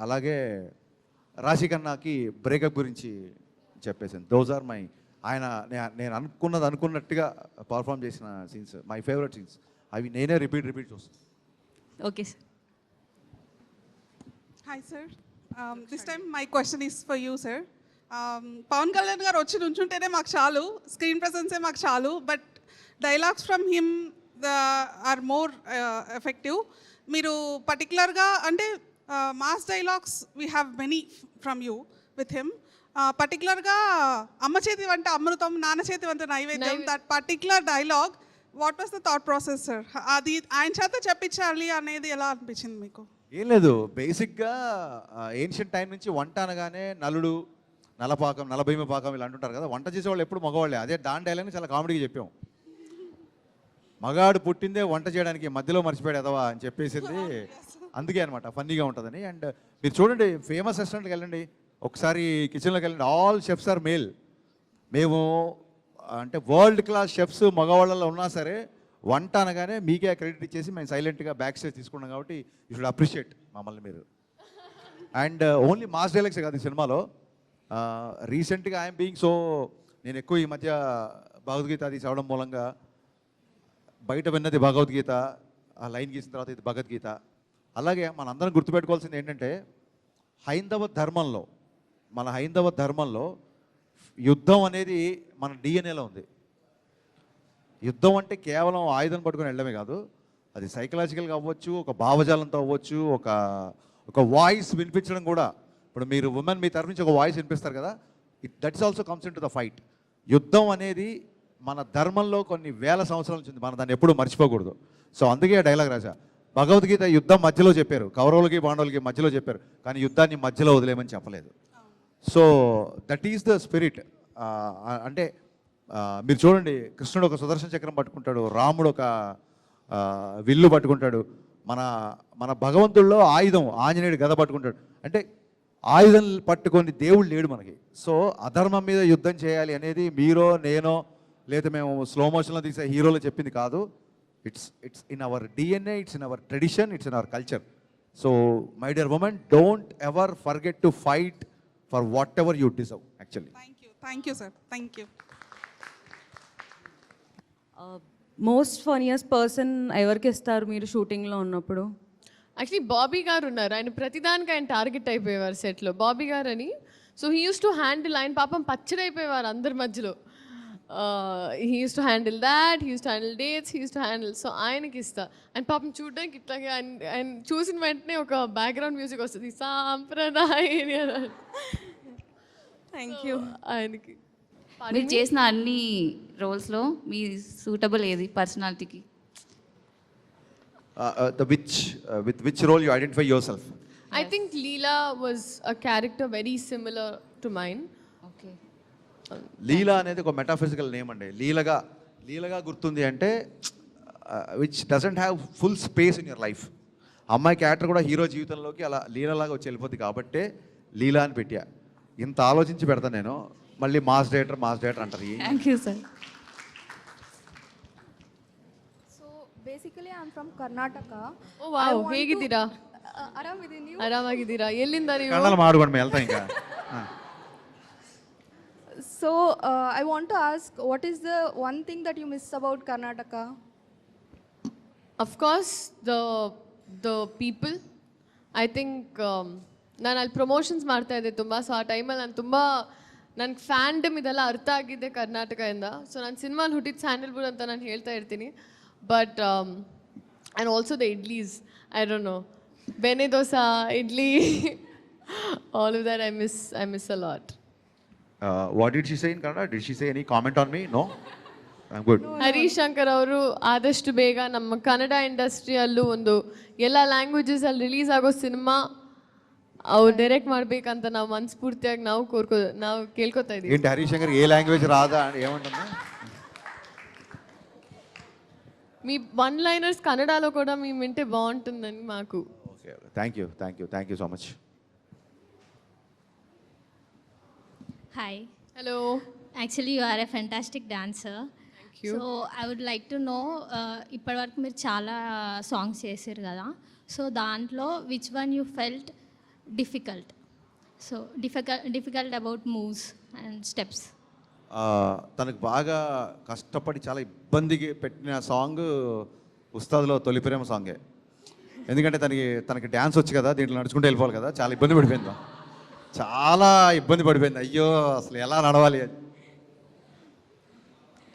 అలాగే రాశి ఖన్నాకి బ్రేకప్ గురించి చెప్పేసాను. దోస్ ఆర్ మై నేను అనుకున్నట్టుగా పర్ఫామ్ చేసిన సీన్స్, మై ఫేవరెట్ సీన్స్. అవి నేనే రిపీట్ చూస్తాను. Okay sir. Hi, sir. This time my question is for you, sir. Pavan Kalyan garu వచ్చి నుంచుంటేనే మాకు చాలు, స్క్రీన్ ప్రెసెన్సే మాకు చాలు, but dialogues from him are more effective. మీరు పర్టికులర్గా అంటే mass dialogues we have many from you with him. పర్టికులర్గా అమ్మ చేతి వంట అమృతం, నాన్న చేతి వంట నైవేద్యం, that particular dialogue, what was the thought process sir? అది ఆయన చేత చెప్పించాలి అనేది ఎలా అనిపించింది మీకు? ఏం లేదు, బేసిక్గా ఏన్షియంట్ టైం నుంచి వంట అనగానే నలుడు, నలపాకం, నలభీమ పాకం ఇలా అంటుంటారు కదా. వంట చేసేవాళ్ళు ఎప్పుడు మగవాళ్ళే. అదే దాని డైలాగ్ని చాలా కామెడీగా చెప్పాం. మగాడు పుట్టిందే వంట చేయడానికి, మధ్యలో మర్చిపోయాడు ఎదవా అని చెప్పేసింది. అందుకే అనమాట ఫన్నీగా ఉంటుందని. అండ్ మీరు చూడండి, ఫేమస్ రెస్టారెంట్కి వెళ్ళండి, ఒకసారి కిచెన్లోకి వెళ్ళండి, ఆల్ షెఫ్స్ ఆర్ మేల్. మేము అంటే వరల్డ్ క్లాస్ షెఫ్స్ మగవాళ్ళలో ఉన్నా సరే వంట అనగానే మీకే క్రెడిట్ ఇచ్చేసి మేము సైలెంట్గా బ్యాక్ స్టేజ్ తీసుకున్నాం. కాబట్టి యూ షుడ్ అప్రిషియేట్ మమ్మల్ని మీరు. అండ్ ఓన్లీ మాస్ డైలాగ్సే కాదు ఈ సినిమాలో. రీసెంట్గా ఐఎమ్ బీయింగ్ సో నేను ఎక్కువ ఈ మధ్య భగవద్గీత అది చదవడం మూలంగా బయట విన్నది భగవద్గీత, ఆ లైన్ గీసిన తర్వాత ఇది భగవద్గీత. అలాగే మనందరం గుర్తుపెట్టుకోవాల్సింది ఏంటంటే మన హైందవ ధర్మంలో యుద్ధం అనేది మన డిఎన్ఏలో ఉంది. యుద్ధం అంటే కేవలం ఆయుధం పట్టుకొని వెళ్ళడమే కాదు, అది సైకలాజికల్గా అవ్వచ్చు, ఒక భావజాలంతో అవ్వచ్చు, ఒక వాయిస్ వినిపించడం కూడా. ఇప్పుడు మీరు ఉమెన్ మీ తరఫు నుంచి ఒక వాయిస్ వినిపిస్తారు కదా, that is also comes in to the fight. యుద్ధం అనేది మన ధర్మంలో కొన్ని వేల సంవత్సరాల నుంచి ఉంది, మనం దాన్ని ఎప్పుడూ మర్చిపోకూడదు. సో అందుకే డైలాగ్ రాజా, భగవద్గీత యుద్ధం మధ్యలో చెప్పారు, కౌరవులకి పాండవులకి మధ్యలో చెప్పారు, కానీ యుద్ధాన్ని మధ్యలో వదిలేమని చెప్పలేదు. So that is the spirit. అంటే మీరు చూడండి, కృష్ణుడు ఒక సుదర్శన చక్రం పట్టుకుంటాడు, రాముడు ఒక విల్లు పట్టుకుంటాడు, మన భగవంతుల్లో ఆయుధం ఆంజనేయుడు గద పట్టుకుంటాడు. అంటే ఆయుధం పట్టుకొని దేవుడు లేడు మనకి. సో అధర్మం మీద యుద్ధం చేయాలి అనేది మీరో నేనో లేదా మేము స్లో మోషన్లో తీసే హీరోలు చెప్పింది కాదు. It's in our DNA, it's in our tradition, it's in our culture. So my dear women, don't ever forget to fight for what ever you deserve actually. Thank you sir, thank you. Most funniest person ఎవరికి ఇస్తారు మీరు షూటింగ్లో ఉన్నప్పుడు? యాక్చువల్లీ బాబీ గారు ఉన్నారు, ఆయన ప్రతిదానికి ఆయన టార్గెట్ అయిపోయేవారు సెట్లో. బాబీ గారు అని, so he use to handle, ఆయన పాపం పచ్చడైపోయేవారు అందరి మధ్యలో. He use to handle that, he use to handle dates, he use to handle. So ఆయనకి ఇస్తా. అండ్ పాపం చూడడానికి ఇట్లాగే ఆయన చూసిన వెంటనే ఒక బ్యాక్గ్రౌండ్ మ్యూజిక్ వస్తుంది, సాంప్రదాయ. Thank you. ఆయనకి మీరు చేసిన అన్ని రోల్స్లో మీ సూటబుల్ ఏది పర్సనాలిటీకి? With which role you identify yourself? I think Leela was a character very similar to mine. Okay. Leela అనేది ఒక మెటాఫిజికల్ నేమ్ అండి. లీలగా గుర్తుంది అంటే which doesn't have full space in your life. అమ్మాయి క్యారెక్టర్ కూడా హీరో జీవితంలోకి అలా లీలలాగా వచ్చి వెళ్ళిపోద్ది కాబట్టే లీలా అని పెట్టా. ఇంత ఆలోచించి పెడతాను నేను. మళ్ళీ మాస్ డైరెక్టర్ అంటారు. Thank you sir. Basically, I'm from Karnataka. Oh wow, ಹೇಗಿದ್ದೀರಾ? ಆರಾಮಿದ್ದೀನಿ ನೀವು? ಆರಾಮಾಗಿದ್ದೀರಾ? ಎಲ್ಲಿಂದ ನೀವು? ಕನ್ನಡ ಮಾಡ್ಕೊಂಡು ಮೇಲೆ వెళ్తా ఇంకా. So, I want to ask, what is the one thing that you miss about Karnataka? Of course, the people. I think ನಾನು ಅಲ್ಲಿ ಪ್ರಮೋಷನ್ಸ್ ಮಾಡ್ತಾ ಇದ್ದೆ ತುಂಬ. ಸೊ ಆ ಟೈಮಲ್ಲಿ ನಾನು ತುಂಬ ನನಗೆ ಫ್ಯಾಂಡಮ್ ಇದೆಲ್ಲ ಅರ್ಥ ಆಗಿದ್ದೆ ಕರ್ನಾಟಕದಿಂದ. ಸೊ ನಾನು ಸಿನಿಮಾಲಿ ಹುಟ್ಟಿದ ಸ್ಯಾಂಡಲ್ವುಡ್ ಅಂತ ನಾನು ಹೇಳ್ತಾ ಇರ್ತೀನಿ. But and also the idlis, I don't know, bene dosa, idli, all of that I miss a lot. What did she say in Kannada? Did she say any comment on me? No? I'm good. Harish Shankar ಅವರು ಆದಷ್ಟು ಬೇಗ ನಮ್ಮ ಕನ್ನಡ ಇಂಡಸ್ಟ್ರಿಯಲ್ಲೂ ಒಂದು ಎಲ್ಲ ಲ್ಯಾಂಗ್ವೇಜಸ್ ಅಲ್ಲಿ ರಿಲೀಸ್ ಆಗೋ ಸಿನಿಮಾ ಅವ್ರು ಡೈರೆಕ್ಟ್ ಮಾಡ್ಬೇಕಂತ ನಾವು ಮನಸ್ಫೂರ್ತಿಯಾಗಿ ನಾವು ಕೇಳ್ಕೊತಾ ಇದೀವಿ. ఏంటి హరీష్ శంకర్ ఏ లాంగ్వేజ్ రాదా ఏమంటున్నా? మీ వన్ లైనర్స్ కన్నడలో కూడా మేము వింటే బాగుంటుందని మాకు. Okay, thank you so much. Hi. Hello. Actually you are a fantastic dancer. So I would like to know, ఇప్పటివరకు మీరు చాలా సాంగ్స్ చేశారు కదా, సో దాంట్లో which one you felt difficult? So difficult about moves and steps. తనకు బాగా కష్టపడి చాలా ఇబ్బందికి పెట్టిన సాంగ్ ఉస్తాద్లో తొలి ప్రేమ సాంగే. ఎందుకంటే తనకి డ్యాన్స్ వచ్చి కదా, దీంట్లో నడుచుకుంటూ వెళ్ళిపోవాలి కదా, చాలా ఇబ్బంది పడిపోయింది. అయ్యో అసలు ఎలా నడవాలి అని.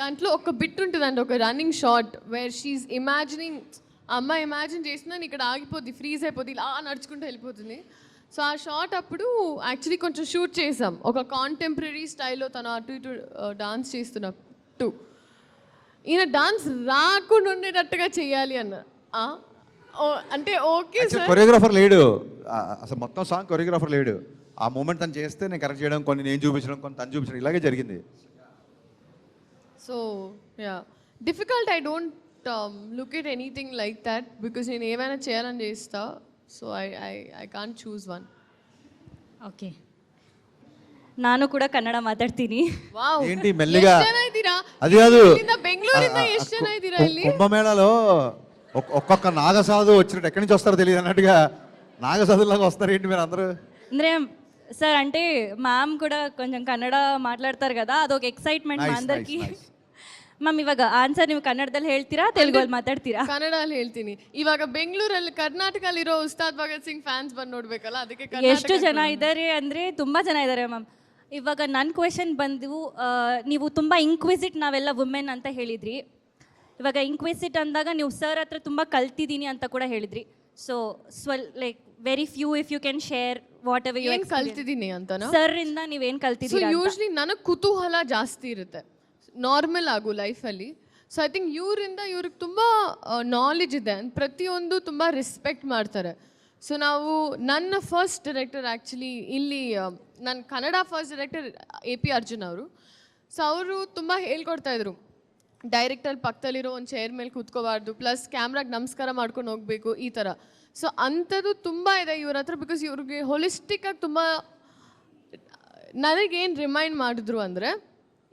దాంట్లో ఒక బిట్ ఉంటుందండి, ఒక running shot where she's imagining, అమ్మాయి ఇమాజిన్ చేసిందని ఇక్కడ ఆగిపోద్ది, ఫ్రీజ్ అయిపోద్ది, ఇలా నడుచుకుంటూ వెళ్ళిపోతుంది. సో ఆ షాట్ అప్పుడు యాక్చువల్లీ కొంచెం షూట్ చేసాం, ఒక కాంటెంపరీ స్టైల్లో తను అటు ఇటు డాన్స్ చేస్తున్నట్టు. ఈయన డాన్స్ రాకుండా ఉండేటట్టుగా చేయాలి అన్న. అంటే ఓకే సార్, కొరియోగ్రాఫర్ లేడు అసలు, మొత్తం సాంగ్ కొరియోగ్రాఫర్ లేడు. ఆ మూమెంట్ తను చేస్తే నేను కరెక్ట్ చేయడం, కొన్ని నేను చూపించడం, కొన్ని తను చూపించడం, ఇలాగే జరిగింది. So yeah, difficult. I don't look at anything like that because నేను ఏమైనా చేయాలని చేస్తా. So I can't choose one. Okay, ನಾನು ಕೂಡ ಕನ್ನಡ ಮಾತಾಡ್ತೀನಿ. ವಾವ್, ఏంటి మెల్లిగా? ಎಷ್ಟು ಜನ ಇದ್ದೀರಾ? అది కాదు, ಇಲ್ಲಿಂದ ಬೆಂಗಳೂರಿಂದ ಎಷ್ಟು ಜನ ಇದ್ದೀರಾ ಇಲ್ಲಿ? కుంభమేళలో ఒక్కొక్క నాగసాధు వచ్చినట్టు ఎక్కడి నుంచి వస్తారో తెలియదు అన్నట్టుగా నాగసాధులాగా వస్తారు ఏంటి మీరు అందరూ? ಅಂದರೆ సార్ అంటే మ్యామ్ కూడా కొంచెం కನ್ನಡ మాట్లాಡ್ತಾರೆ కదా ಅದೊಂದು ಎಕ್ಸೈಟ್ಮೆಂಟ್ Nice, అందరికి nice, nice. ಮ್ಯಾಮ್ ಇವಾಗ ಆನ್ಸರ್ ನೀವು ಕನ್ನಡದಲ್ಲಿ ಹೇಳ್ತೀರಾ ತೆಲುಗಲ್ಲಿ ಮಾತಾಡ್ತೀರಾ ಕನ್ನಡಲ್ಲಿ ಹೇಳ್ತೀನಿ. ಇವಾಗ ಬೆಂಗಳೂರಲ್ಲಿ ಕರ್ನಾಟಕದಲ್ಲಿರೋ ಉಸ್ತಾದ್ ಭಗತ್ ಸಿಂಗ್ ಫ್ಯಾನ್ಸ್ ಬಂದು ನೋಡ್ಬೇಕಲ್ಲ, ಅದಕ್ಕೆ ಎಷ್ಟು ಜನ ಇದ್ದಾರೆ ಅಂದರೆ ತುಂಬ ಜನ ಇದ್ದಾರೆ ಮ್ಯಾಮ್. ಇವಾಗ ನನ್ನ ಕ್ವೆಶನ್ ಬಂದು ನೀವು ತುಂಬ ಇಂಕ್ವಿಸಿಟ್ ನಾವೆಲ್ಲ ವುಮೆನ್ ಅಂತ ಹೇಳಿದ್ರಿ. ಇವಾಗ ಇಂಕ್ವಿಸಿಟ್ ಅಂದಾಗ ನೀವು ಸರ್ ಹತ್ರ ತುಂಬ ಕಲ್ತಿದ್ದೀನಿ ಅಂತ ಕೂಡ ಹೇಳಿದ್ರಿ. So like very few if you can share whatever you ಏನ್ ಕಲ್ತಿದ್ದೀನಿ ಅಂತನಾ? ಸರ್ ಇಂದ ನೀವೇನು ಸೊ ಕಲ್ತಿದ್ದೀರಾ? ಯೂಶ್ವಲಿ ನನಗೆ ಕುತೂಹಲ ಜಾಸ್ತಿ ಇರುತ್ತೆ ನಾರ್ಮಲ್ ಆಗು ಲೈಫಲ್ಲಿ. ಸೊ ಐ ಥಿಂಕ್ ಇವ್ರಿಗೆ ತುಂಬ ನಾಲೆಜ್ ಇದೆ, ಪ್ರತಿಯೊಂದು ತುಂಬ ರೆಸ್ಪೆಕ್ಟ್ ಮಾಡ್ತಾರೆ. ಸೊ ನಾವು ನನ್ನ ಫಸ್ಟ್ ಡೈರೆಕ್ಟರ್ ಆ್ಯಕ್ಚುಲಿ ಇಲ್ಲಿ ನನ್ನ Kannada first director AP Arjun ಅವರು. ಸೊ ಅವರು ತುಂಬ ಹೇಳ್ಕೊಡ್ತಾಯಿದ್ರು, ಡೈರೆಕ್ಟರ್ ಪಕ್ಕದಲ್ಲಿರೋ ಒಂದು ಚೇರ್ ಮೇಲೆ ಕೂತ್ಕೋಬಾರ್ದು, ಪ್ಲಸ್ ಕ್ಯಾಮ್ರಾಗೆ ನಮಸ್ಕಾರ ಮಾಡ್ಕೊಂಡು ಹೋಗಬೇಕು, ಈ ಥರ. ಸೊ ಅಂಥದ್ದು ತುಂಬ ಇದೆ ಇವ್ರ ಹತ್ರ. ಬಿಕಾಸ್ ಇವ್ರಿಗೆ ಹೊಲಿಸ್ಟಿಕ್ಕಾಗಿ ತುಂಬ ನನಗೇನು ರಿಮೈಂಡ್ ಮಾಡಿದ್ರು ಅಂದರೆ,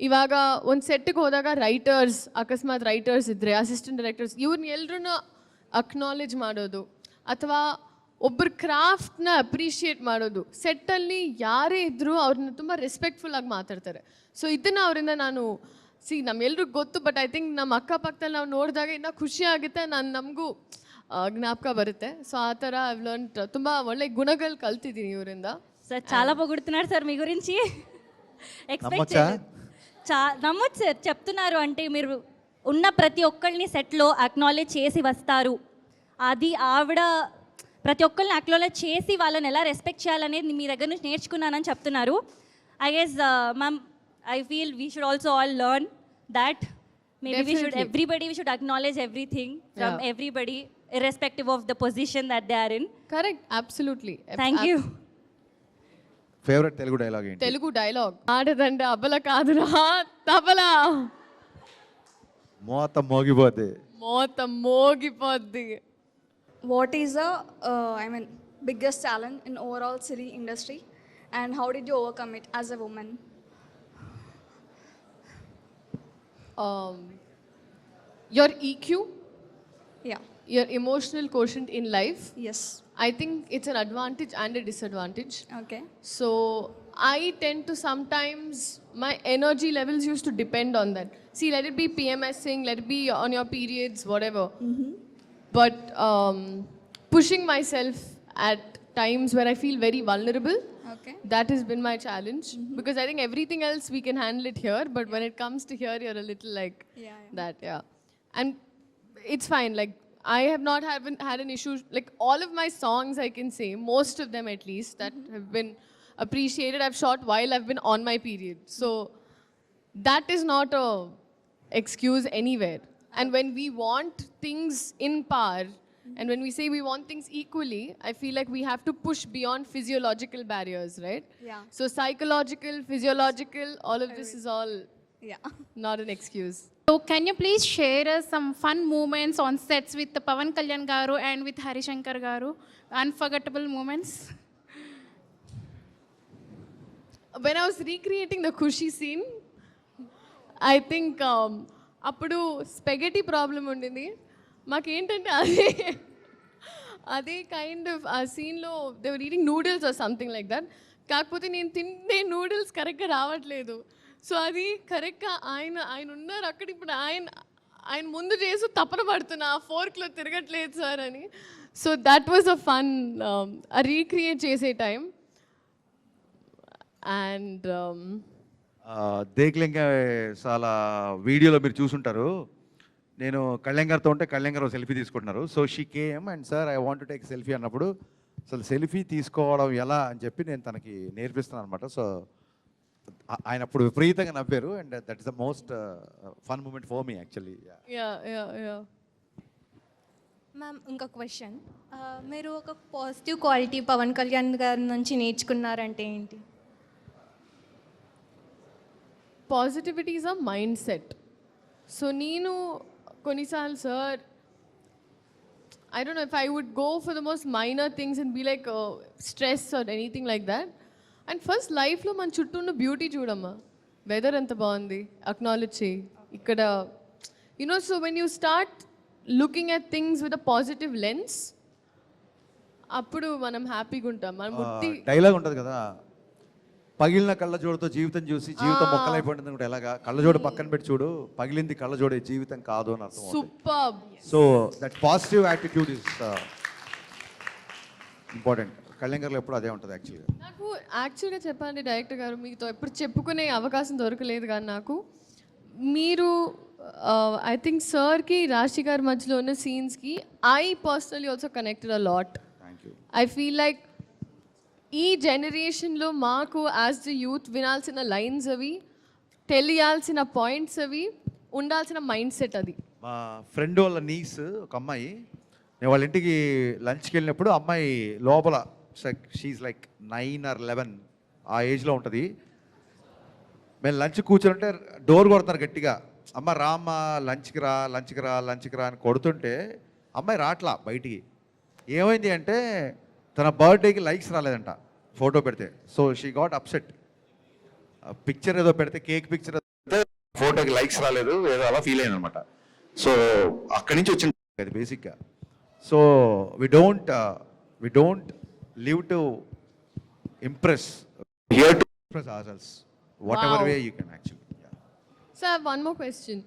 ಇವಾಗ ಒಂದು ಸೆಟ್ಟಿಗೆ ಹೋದಾಗ ರೈಟರ್ಸ್, ಅಕಸ್ಮಾತ್ ರೈಟರ್ಸ್ ಇದ್ದರೆ, ಅಸಿಸ್ಟೆಂಟ್ ಡೈರೆಕ್ಟರ್ಸ್, ಇವ್ರನ್ನ ಎಲ್ಲರೂ ಅಕ್ನಾಲೇಜ್ ಮಾಡೋದು, ಅಥವಾ ಒಬ್ಬರ ಕ್ರಾಫ್ಟ್ನ ಅಪ್ರಿಷಿಯೇಟ್ ಮಾಡೋದು. ಸೆಟ್ಟಲ್ಲಿ ಯಾರೇ ಇದ್ದರೂ ಅವ್ರನ್ನ ತುಂಬ ರೆಸ್ಪೆಕ್ಟ್ಫುಲ್ಲಾಗಿ ಮಾತಾಡ್ತಾರೆ. ಸೊ ಇದನ್ನು ಅವರಿಂದ ನಾನು ನಮ್ಮೆಲ್ರಿಗೂ ಗೊತ್ತು, ಬಟ್ ಐ ಥಿಂಕ್ ನಮ್ಮ ಅಕ್ಕಪಕ್ಕದಲ್ಲಿ ನಾವು ನೋಡಿದಾಗ ಇನ್ನೂ ಖುಷಿ ಆಗುತ್ತೆ, ನಮಗೂ ಜ್ಞಾಪಕ ಬರುತ್ತೆ. సో ఆ ಥರ ఐ లర్న్ ತುಂಬ ఒళ్ళే గుణಗಳು కల్తిದ್ದೀನಿ ಇವರಿಂದ. సార్ చాలా పొగుడుతున్నారు సార్ మీ గురించి. ఎక్స్పెక్ట్ నమ్మొచ్చు సార్, చెప్తున్నారు అంటే మీరు ఉన్న ప్రతి ఒక్కళ్ళని సెట్లో అక్నాలెడ్జ్ చేసి వస్తారు. అది ఆవిడ ప్రతి ఒక్కరిని అక్నాలెడ్జ్ చేసి వాళ్ళని ఎలా రెస్పెక్ట్ చేయాలనేది మీ దగ్గర నుంచి నేర్చుకున్నానని చెప్తున్నారు. I guess ma'am, I feel we should also all learn that. Maybe we should acknowledge everything from everybody, irrespective of the position that they are in. Correct, absolutely. Thank you. Favourite Telugu dialogue ఏంటి? తెలుగు డైలాగ్ ఆడదంటే అబల కాదురా తబలా, మోత మోగిపోతే మోత మోగిపోద్ది. What is the biggest challenge in overall city industry, and how did you overcome it as a woman? Your EQ, Yeah. your emotional quotient in life, Yes. I think it's an advantage and a disadvantage. Okay. So I tend to sometimes, my energy levels used to depend on that. See, let it be PMSing, let it be on your periods, whatever. But pushing myself at times where I feel very vulnerable, Okay. that has been my challenge. Because I think everything else we can handle it here, but when it comes to here, you're a little like that, yeah. And it's fine. Like, I have not had an issue. Like, all of my songs, I can say, most of them at least, that have been appreciated, I've shot while I've been on my period. So that is not a excuse anywhere. And when we want things in par, and when we say we want things equally, I feel like we have to push beyond physiological barriers, right? Yeah. So psychological, physiological, all of this is all Yeah. not an excuse. So can you please share us some fun moments on sets with Pavan Kalyan garu and with Harishankar garu? Unforgettable moments. When I was recreating the Khushi scene, I think అప్పుడు స్పెగెటీ ప్రాబ్లం ఉండింది మాకేంటంటే అదే కైండ్ ఆఫ్ ఆ సీన్లో they were eating noodles or something like that. కాకపోతే నేను తినే నూడిల్స్ కరెక్ట్గా రావట్లేదు. సో అది కరెక్ట్గా ఆయన ఉన్నారు అక్కడ, ఇప్పుడు ఆయన ముందు చేసి తపన పడుతున్నా, ఆ ఫోర్క్లో తిరగట్లేదు సార్ అని. So that was a fun recreate చేసే టైం. అండ్ దేక్లింగ చాలా వీడియోలో మీరు చూసుంటారు, నేను కళ్యాణ్ గారితో ఉంటే కళ్యాణ్ గారు సెల్ఫీ తీసుకుంటున్నారు. So she came and sir I want to take selfie అన్నప్పుడు అసలు సెల్ఫీ తీసుకోవడం ఎలా అని చెప్పి నేను తనకి నేర్పిస్తున్నాను అనమాట. సో ఆయన అప్పుడు విపరీతంగా నవ్వారు and that is the most fun moment for me actually. Ma'am, ఇంకొక క్వశ్చన్, మీరు ఒక పాజిటివ్ క్వాలిటీ పవన్ కళ్యాణ్ గారి నుంచి నేర్చుకున్నారంటే ఏంటి? Positivity is a mind set. So నేను కొన్నిసార్లు sir I don't know if I would go for the most minor things and be like stress or anything like that. And first లైఫ్లో మన చుట్టూ ఉన్న బ్యూటీ చూడమ్మా, వెదర్ ఎంత బాగుంది అక్నాలెడ్జ్ చేయి ఇక్కడ, you know. So when you start looking at things with a positive lens, అప్పుడు మనం హ్యాపీగా ఉంటాం. మనం డైలాగ్ ఉంటుంది కదా, పగిలిన కళ్ళజోడుతో జీవితం చూసి జీవితం మొక్కలైపోయింది కూడా ఎలాగా కళ్ళజోడు పక్కన పెట్టి చూడు పగిలింది కళ్ళజోడే జీవితం కాదు అని అర్థం. Super. So that positive attitude is important. కళ్యాణ్గర్లో ఎప్పుడు అదే ఉంటుంది యాక్చువల్గా. నాకు యాక్చువల్గా చెప్పండి డైరెక్టర్ గారు, మీతో ఎప్పుడు చెప్పుకునే అవకాశం దొరకలేదు కానీ నాకు మీరు ఐ థింక్ సార్కి రాశి గారి మధ్యలో ఉన్న సీన్స్కి I personally also connected a lot. Thank you. I feel like ఈ జనరేషన్లో మాకు యాజ్ ద యూత్ వినాల్సిన లైన్స్ అవి, తెలియాల్సిన పాయింట్స్ అవి, ఉండాల్సిన మైండ్ సెట్ అది. మా ఫ్రెండ్ వాళ్ళ నీస్ ఒక అమ్మాయి, నేను వాళ్ళ ఇంటికి లంచ్కి వెళ్ళినప్పుడు అమ్మాయి లోపల షీఈ్ లైక్ 9 or 11 ఆ ఏజ్లో ఉంటుంది. మేము లంచ్ కూర్చోంటే డోర్ కొడతారు గట్టిగా, అమ్మ రామ్మ లంచ్కి రా లంచ్కి రా లంచ్కి రా అని కొడుతుంటే అమ్మాయి రాట్లా బయటికి. ఏమైంది అంటే తన బర్త్డేకి లైక్స్ రాలేదంట ఫోటో పెడితే. So she got upset. Picture ఏదో పెడితే కేక్ పిక్చర్ ఫోటోకి లైక్స్ రాలేదు ఏదో అలా ఫీల్ అయింది అనమాట. సో అక్కడి నుంచి వచ్చింది అది బేసిక్గా. So we don't live to impress, here to impress ourselves whatever way you can actually. So I have one more question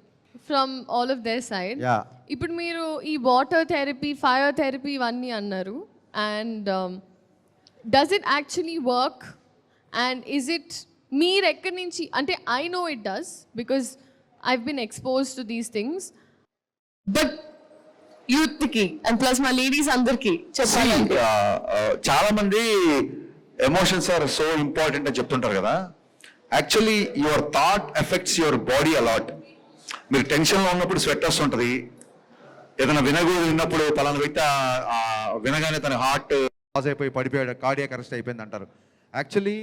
from all of their side. Yeah. ఇప్పుడు మీరు ఈ వాటర్ థెరపీ, ఫైర్ థెరపీ ఇవన్నీ అన్నారు, and does it actually work? And is it మీరు ఎక్కడి నుంచి, అంటే I know it does because I've been expose to these things, but యూత్కి అండ్ ప్లస్ మా లేడీస్ అందరికీ చెప్పాలంటే చాలా మంది ఎమోషన్స్ ఆర్ సో ఇంపార్టెంట్ అని చెప్తుంటారు కదా. Actually your thought affects your body a lot. మీరు టెన్షన్లో ఉన్నప్పుడు స్వెట్ వస్తుంటుంది, ఏదైనా విన్నప్పుడు పలానా వ్యక్తి వినగానే తన హార్ట్ పాజ్ అయిపోయి పడిపోయాడు, కార్డియాక్ అరెస్ట్ అయిపోయింది అంటారు. యాక్చువల్లీ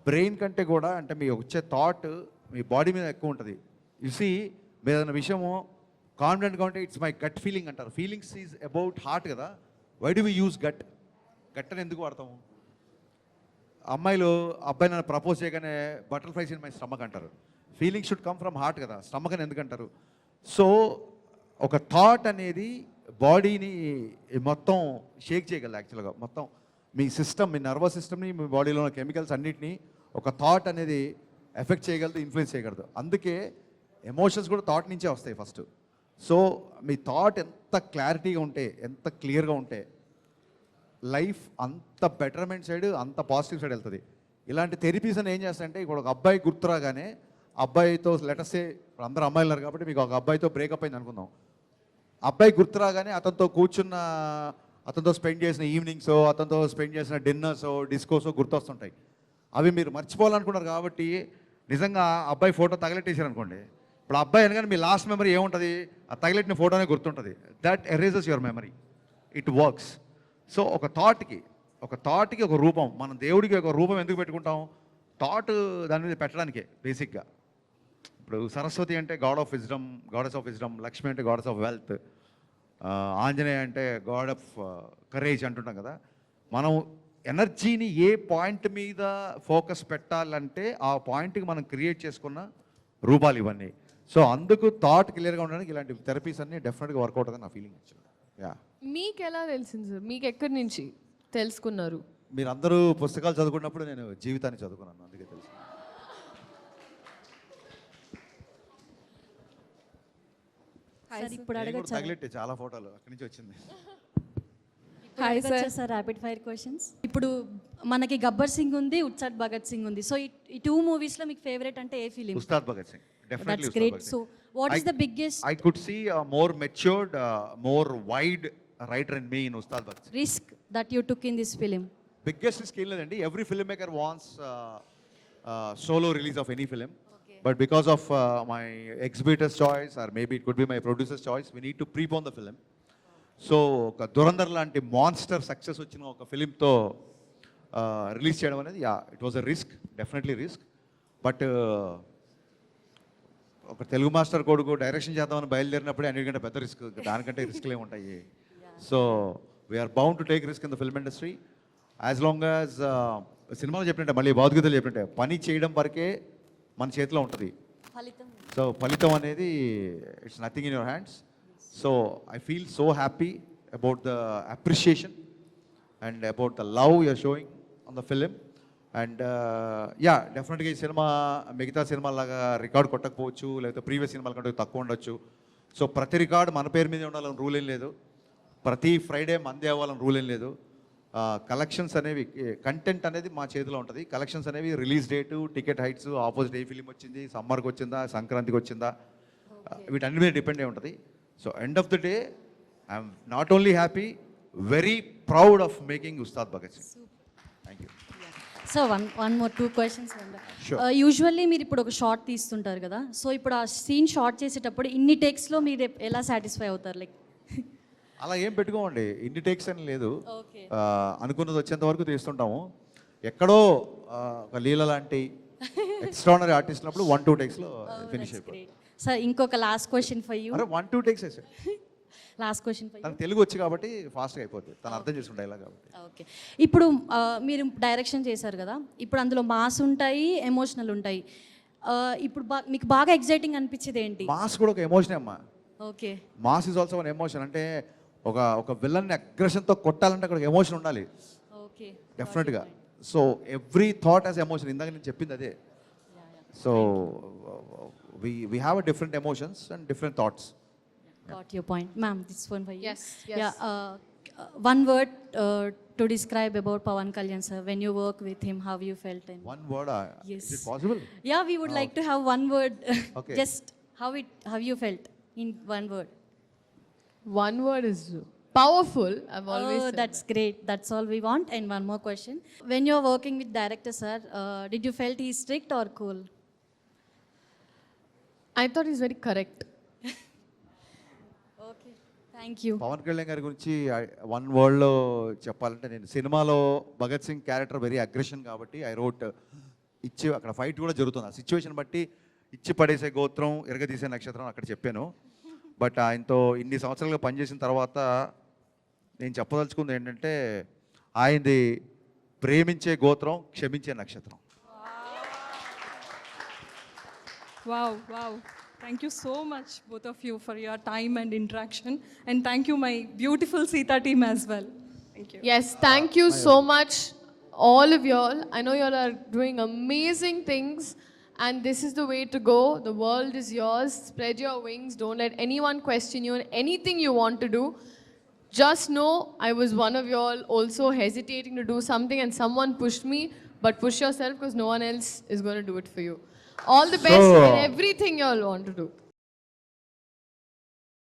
బ్రెయిన్ కంటే కూడా అంటే మీ వచ్చే థాట్ మీ బాడీ మీద ఎక్కువ ఉంటుంది. చూసి మీరు ఏదైనా విషయము కాన్ఫిడెంట్గా ఉంటే ఇట్స్ మై గట్ ఫీలింగ్ అంటారు. ఫీలింగ్స్ ఈజ్ అబౌట్ హార్ట్ కదా. Why do we use gut? Gut అని ఎందుకు వాడతాము? అమ్మాయిలు అబ్బాయి నన్ను ప్రపోజ్ చేయగానే బటర్ఫ్లైస్ ఇన్ మై స్టమక్ అంటారు. Feeling should come from heart కదా, స్టమక్ అని ఎందుకు అంటారు? సో ఒక థాట్ అనేది బాడీని మొత్తం షేక్ చేయగలదు. యాక్చువల్గా మొత్తం మీ సిస్టమ్, మీ నర్వస్ సిస్టమ్ని, మీ బాడీలో ఉన్న కెమికల్స్ అన్నిటినీ ఒక థాట్ అనేది ఎఫెక్ట్ చేయగలదు, ఇన్ఫ్లుయెన్స్ చేయగలదు. అందుకే ఎమోషన్స్ కూడా థాట్ నుంచే వస్తాయి ఫస్ట్. సో మీ థాట్ ఎంత క్లారిటీగా ఉంటే, ఎంత క్లియర్గా ఉంటే లైఫ్ అంత బెటర్మెంట్ సైడ్, అంత పాజిటివ్ సైడ్ వెళ్తుంది. ఇలాంటి థెరపీస్ అని ఏం చేస్తాయంటే, ఇప్పుడు ఒక అబ్బాయి గుర్తురాగానే అబ్బాయితో లెటర్సే, ఇప్పుడు అందరూ అమ్మాయిలు ఉన్నారు కాబట్టి మీకు ఒక అబ్బాయితో బ్రేకప్ అయింది అనుకుందాం. అబ్బాయి గుర్తురాగానే అతనితో కూర్చున్న, అతనితో స్పెండ్ చేసిన ఈవినింగ్సో, అతనితో స్పెండ్ చేసిన డిన్నర్సో, డిస్కోసో గుర్తొస్తుంటాయి. అవి మీరు మర్చిపోవాలనుకున్నారు కాబట్టి నిజంగా అబ్బాయి ఫోటో తగలెట్టేసారు అనుకోండి, ఇప్పుడు అబ్బాయి అనగానే మీ లాస్ట్ మెమరీ ఏముంటుంది? ఆ తగలెట్టిన ఫోటోనే గుర్తుంటుంది. That erases your memory. It works. So ఒక థాట్కి ఒక రూపం, మనం దేవుడికి ఒక రూపం ఎందుకు పెట్టుకుంటాం? థాట్ దాని మీద పెట్టడానికే బేసిక్గా. ఇప్పుడు సరస్వతి అంటే God of wisdom, goddess of wisdom. Lakshmi అంటే గాడెస్ ఆఫ్ వెల్త్. ఆంజనేయ అంటే గాడ్ ఆఫ్ కరేజ్ అంటుంటాం కదా. మనం ఎనర్జీని ఏ పాయింట్ మీద ఫోకస్ పెట్టాలంటే ఆ పాయింట్కి మనం క్రియేట్ చేసుకున్న రూపాలు ఇవన్నీ. సో అందుకు థాట్ క్లియర్గా ఉండడానికి ఇలాంటి థెరపీస్ అన్నీ డెఫినెట్గా వర్కౌట్ అవుతుంది నా ఫీలింగ్. యా. మీకు ఎలా తెలిసింది సార్? మీకు ఎక్కడి నుంచి తెలుసుకున్నారు? మీరందరూ పుస్తకాలు చదువుకున్నప్పుడు నేను జీవితాన్ని చదువుకున్నాను, అందుకే తెలుసు. ఇప్పుడు అడగచ్చా? తగిలెట్టే చాలా ఫోటోలు అక్కడి నుంచి వచ్చింది. Hi sir, rapid fire questions. ఇప్పుడు మనకి గబ్బర్ సింగ్ ఉంది, ఉత్సాద్ భగత్ సింగ్ ఉంది. సో ఈ 2 మూవీస్లో మీకు ఫేవరెట్ అంటే ఏ film? Ustaad Bhagat Singh. Definitely That's great. Ustad Bhagat So Singh. what is the biggest I could see a more matured, more wide writer in me in Ustad Bhagat Singh. risk that you took in this film? Biggest risk ఏం లేదండి. Every filmmaker wants solo release of any film. Okay. But because of my exhibitor's choice or maybe it could be my producer's choice, we need to prepone the film. So ఒక దురంధర్ లాంటి మాన్స్టర్ సక్సెస్ వచ్చిన ఒక ఫిలింతో రిలీజ్ చేయడం అనేది it was a risk, definitely risk. But ఒక తెలుగు మాస్టర్ కొడుకు డైరెక్షన్ చేద్దామని బయలుదేరినప్పుడే అన్నిటికంటే పెద్ద రిస్క్, దానికంటే రిస్క్లే ఉంటాయి. So we're bound to take risk in the film industry as long as సినిమాలో చెప్పినట్టే, మళ్ళీ భౌతికతలు చెప్పినట్టే పని చేయడం వరకే మన చేతిలో ఉంటుంది. సో ఫలితం అనేది it's nothing in your hands. So I feel so happy about the appreciation and about the love you're showing on the film. And yeah డెఫినెట్గా ఈ సినిమా మిగతా సినిమాలాగా రికార్డ్ కొట్టకపోవచ్చు, లేకపోతే ప్రీవియస్ సినిమాల కంటే తక్కువ ఉండొచ్చు. సో ప్రతి రికార్డ్ మన పేరు మీద ఉండాలని రూల్ ఏం లేదు, ప్రతి ఫ్రైడే మందే అవ్వాలని రూల్ ఏం లేదు. కలెక్షన్స్ అనేవి, కంటెంట్ అనేది మా చేతిలో ఉంటుంది. కలెక్షన్స్ అనేవి release date, ticket heights, opposite ఏ ఫిలిం వచ్చింది, సమ్మర్కి వచ్చిందా, సంక్రాంతికి వచ్చిందా, వీటన్ని మీద డిపెండ్ అయి ఉంటుంది. So end of the day I'm not only happy, very proud of making Ustaad Bhagat Singh. Thank you. So one more 2 questions. Sure. Usually మీరు ఇప్పుడు ఒక షార్ట్ తీస్తుంటారు కదా, సో ఇప్పుడు ఆ సీన్ షార్ట్ చేసేటప్పుడు ఇన్ని టేక్స్లో మీరు ఎలా సాటిస్ఫై అవుతారు? లైక్ అలా ఏం పెట్టుకోమండి, ఇన్ని టేక్స్ అని లేదు. అనుకున్నది వచ్చేంత వరకు తీస్తుంటాము. ఎక్కడో ఒక లీల లాంటి ఎక్స్ట్రానరీ ఆర్టిస్ట్ ఉన్నప్పుడు 1-2 టేక్స్లో ఫినిష్ అయిపోయింది. సార్ ఇంకొక లాస్ట్ క్వశ్చన్ ఫర్ యూ. అరే 1-2 టేక్స్ వేసాడు. Last question for you. తనకు తెలుగు వచ్చి కాబట్టి ఫాస్ట్గా అయిపోతుంది, తను అర్థం చేసుకుంటే ఇలా కాబట్టి. ఓకే, ఇప్పుడు మీరు డైరెక్షన్ చేశారు కదా, ఇప్పుడు అందులో మాస్ ఉంటాయి, ఎమోషనల్ ఉంటాయి. ఇప్పుడు మీకు బాగా ఎగ్జైటింగ్ అనిపించేది ఏంటి? మాస్ కూడా ఒక ఎమోషన్ అమ్మా. Okay, mass is also one emotion. అంటే ఒక విలన్ని అగ్రెషన్తో కొట్టాలంటే అక్కడ ఎమోషన్ ఉండాలి. ఓకే, డెఫినెట్గా. So every thought as emotion, ఇందాక నేను చెప్పింది అదే. So we have a different emotions and different thoughts. Got your point. Ma'am, this one for you. Yes, yes. Yeah, one word to describe about Pawan Kalyan sir. When you work with him, how you felt? And One word, yes. is it possible? Yeah, we would like to have one word. Okay. Just how you felt in one word. One word is powerful. I've always Oh, said that's great. That's all we want. And one more question. When you're working with director sir, did you felt he's strict or cool? I thought he's very correct. Okay, thank you. Pavan Kalyan గారి గురించి 1 wordలో చెప్పాలంటే, నేను సినిమాలో Bhagat Singh character very aggression కాబట్టి ఐ రోట్ ఇచ్చి, అక్కడ ఫైట్ కూడా జరుగుతుంది, ఆ సిచ్యువేషన్ బట్టి ఇచ్చి పడేసే గోత్రం, ఎరగదీసే నక్షత్రం అక్కడ చెప్పాను. బట్ ఆయనతో ఇన్ని సంవత్సరాలుగా పనిచేసిన తర్వాత నేను చెప్పదలుచుకుంది ఏంటంటే, ఆయనది ప్రేమించే గోత్రం, క్షమించే నక్షత్రం. Wow. Thank you so much, both of you, for your time and interaction. And thank you, my beautiful Sita team as well. Thank you. Yes, thank you so much, all of y'all. I know y'all are doing amazing things, and this is the way to go. The world is yours. Spread your wings. Don't let anyone question you in anything you want to do. Just know I was one of y'all also hesitating to do something, and someone pushed me. But push yourself, because no one else is going to do it for you. All the best in everything y'all want to do.